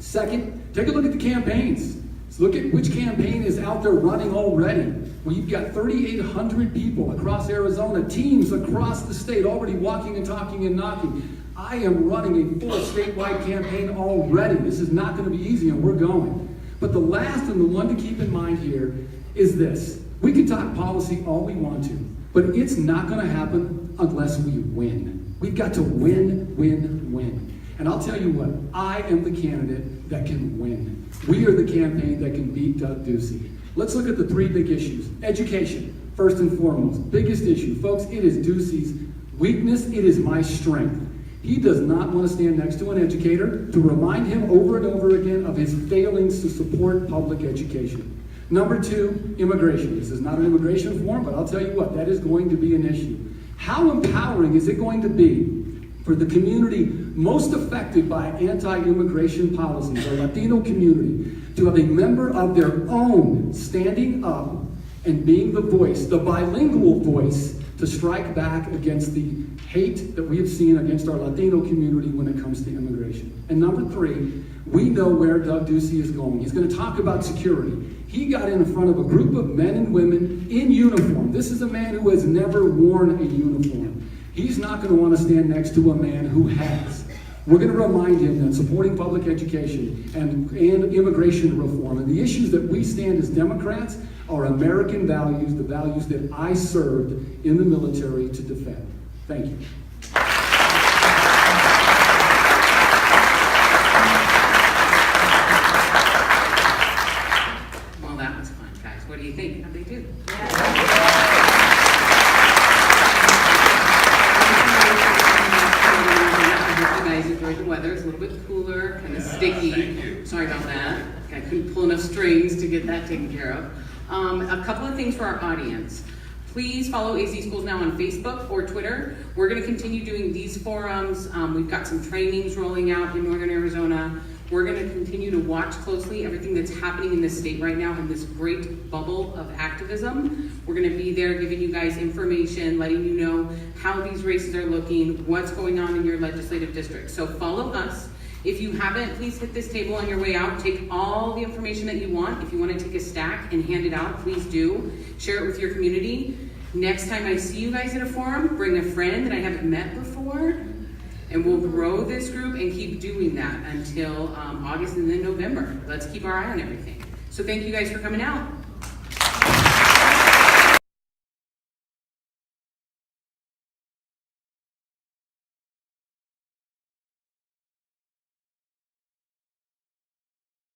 Second, take a look at the campaigns. Look at which campaign is out there running already. We've got 3,800 people across Arizona, teams across the state already walking and talking and knocking. I am running a full statewide campaign already. This is not going to be easy, and we're going. But the last and the one to keep in mind here is this. We can talk policy all we want to, but it's not going to happen unless we win. We've got to win, win, win. And I'll tell you what, I am the candidate that can win. We are the campaign that can beat Doug Ducey. Let's look at the three big issues. Education, first and foremost. Biggest issue. Folks, it is Ducey's weakness. It is my strength. He does not want to stand next to an educator to remind him over and over again of his failings to support public education. Number two, immigration. This is not an immigration forum, but I'll tell you what, that is going to be an issue. How empowering is it going to be for the community most affected by anti-immigration policies, the Latino community, to have a member of their own standing up and being the voice, the bilingual voice, to strike back against the hate that we have seen against our Latino community when it comes to immigration. And number three, we know where Doug Ducey is going. He's going to talk about security. He got in front of a group of men and women in uniform. This is a man who has never worn a uniform. He's not going to want to stand next to a man who has. We're going to remind him that supporting public education and immigration reform and the issues that we stand as Democrats are American values, the values that I served in the military to defend. Thank you. Well, that was fun, guys. What do you think? How'd they do? You guys enjoyed the weather. It's a little bit cooler, kind of sticky. Thank you. Sorry about that. I couldn't pull enough strings to get that taken care of. A couple of things for our audience. Please follow AZ Schools Now on Facebook or Twitter. We're going to continue doing these forums. We've got some trainings rolling out in Northern Arizona. We're going to continue to watch closely everything that's happening in this state right now in this great bubble of activism. We're going to be there giving you guys information, letting you know how these races are looking, what's going on in your legislative district. So follow us. If you haven't, please hit this table on your way out. Take all the information that you want. If you want to take a stack and hand it out, please do. Share it with your community. Next time I see you guys at a forum, bring a friend that I haven't met before, and we'll grow this group and keep doing that until August and then November. Let's keep our eye on everything. So thank you guys for coming out.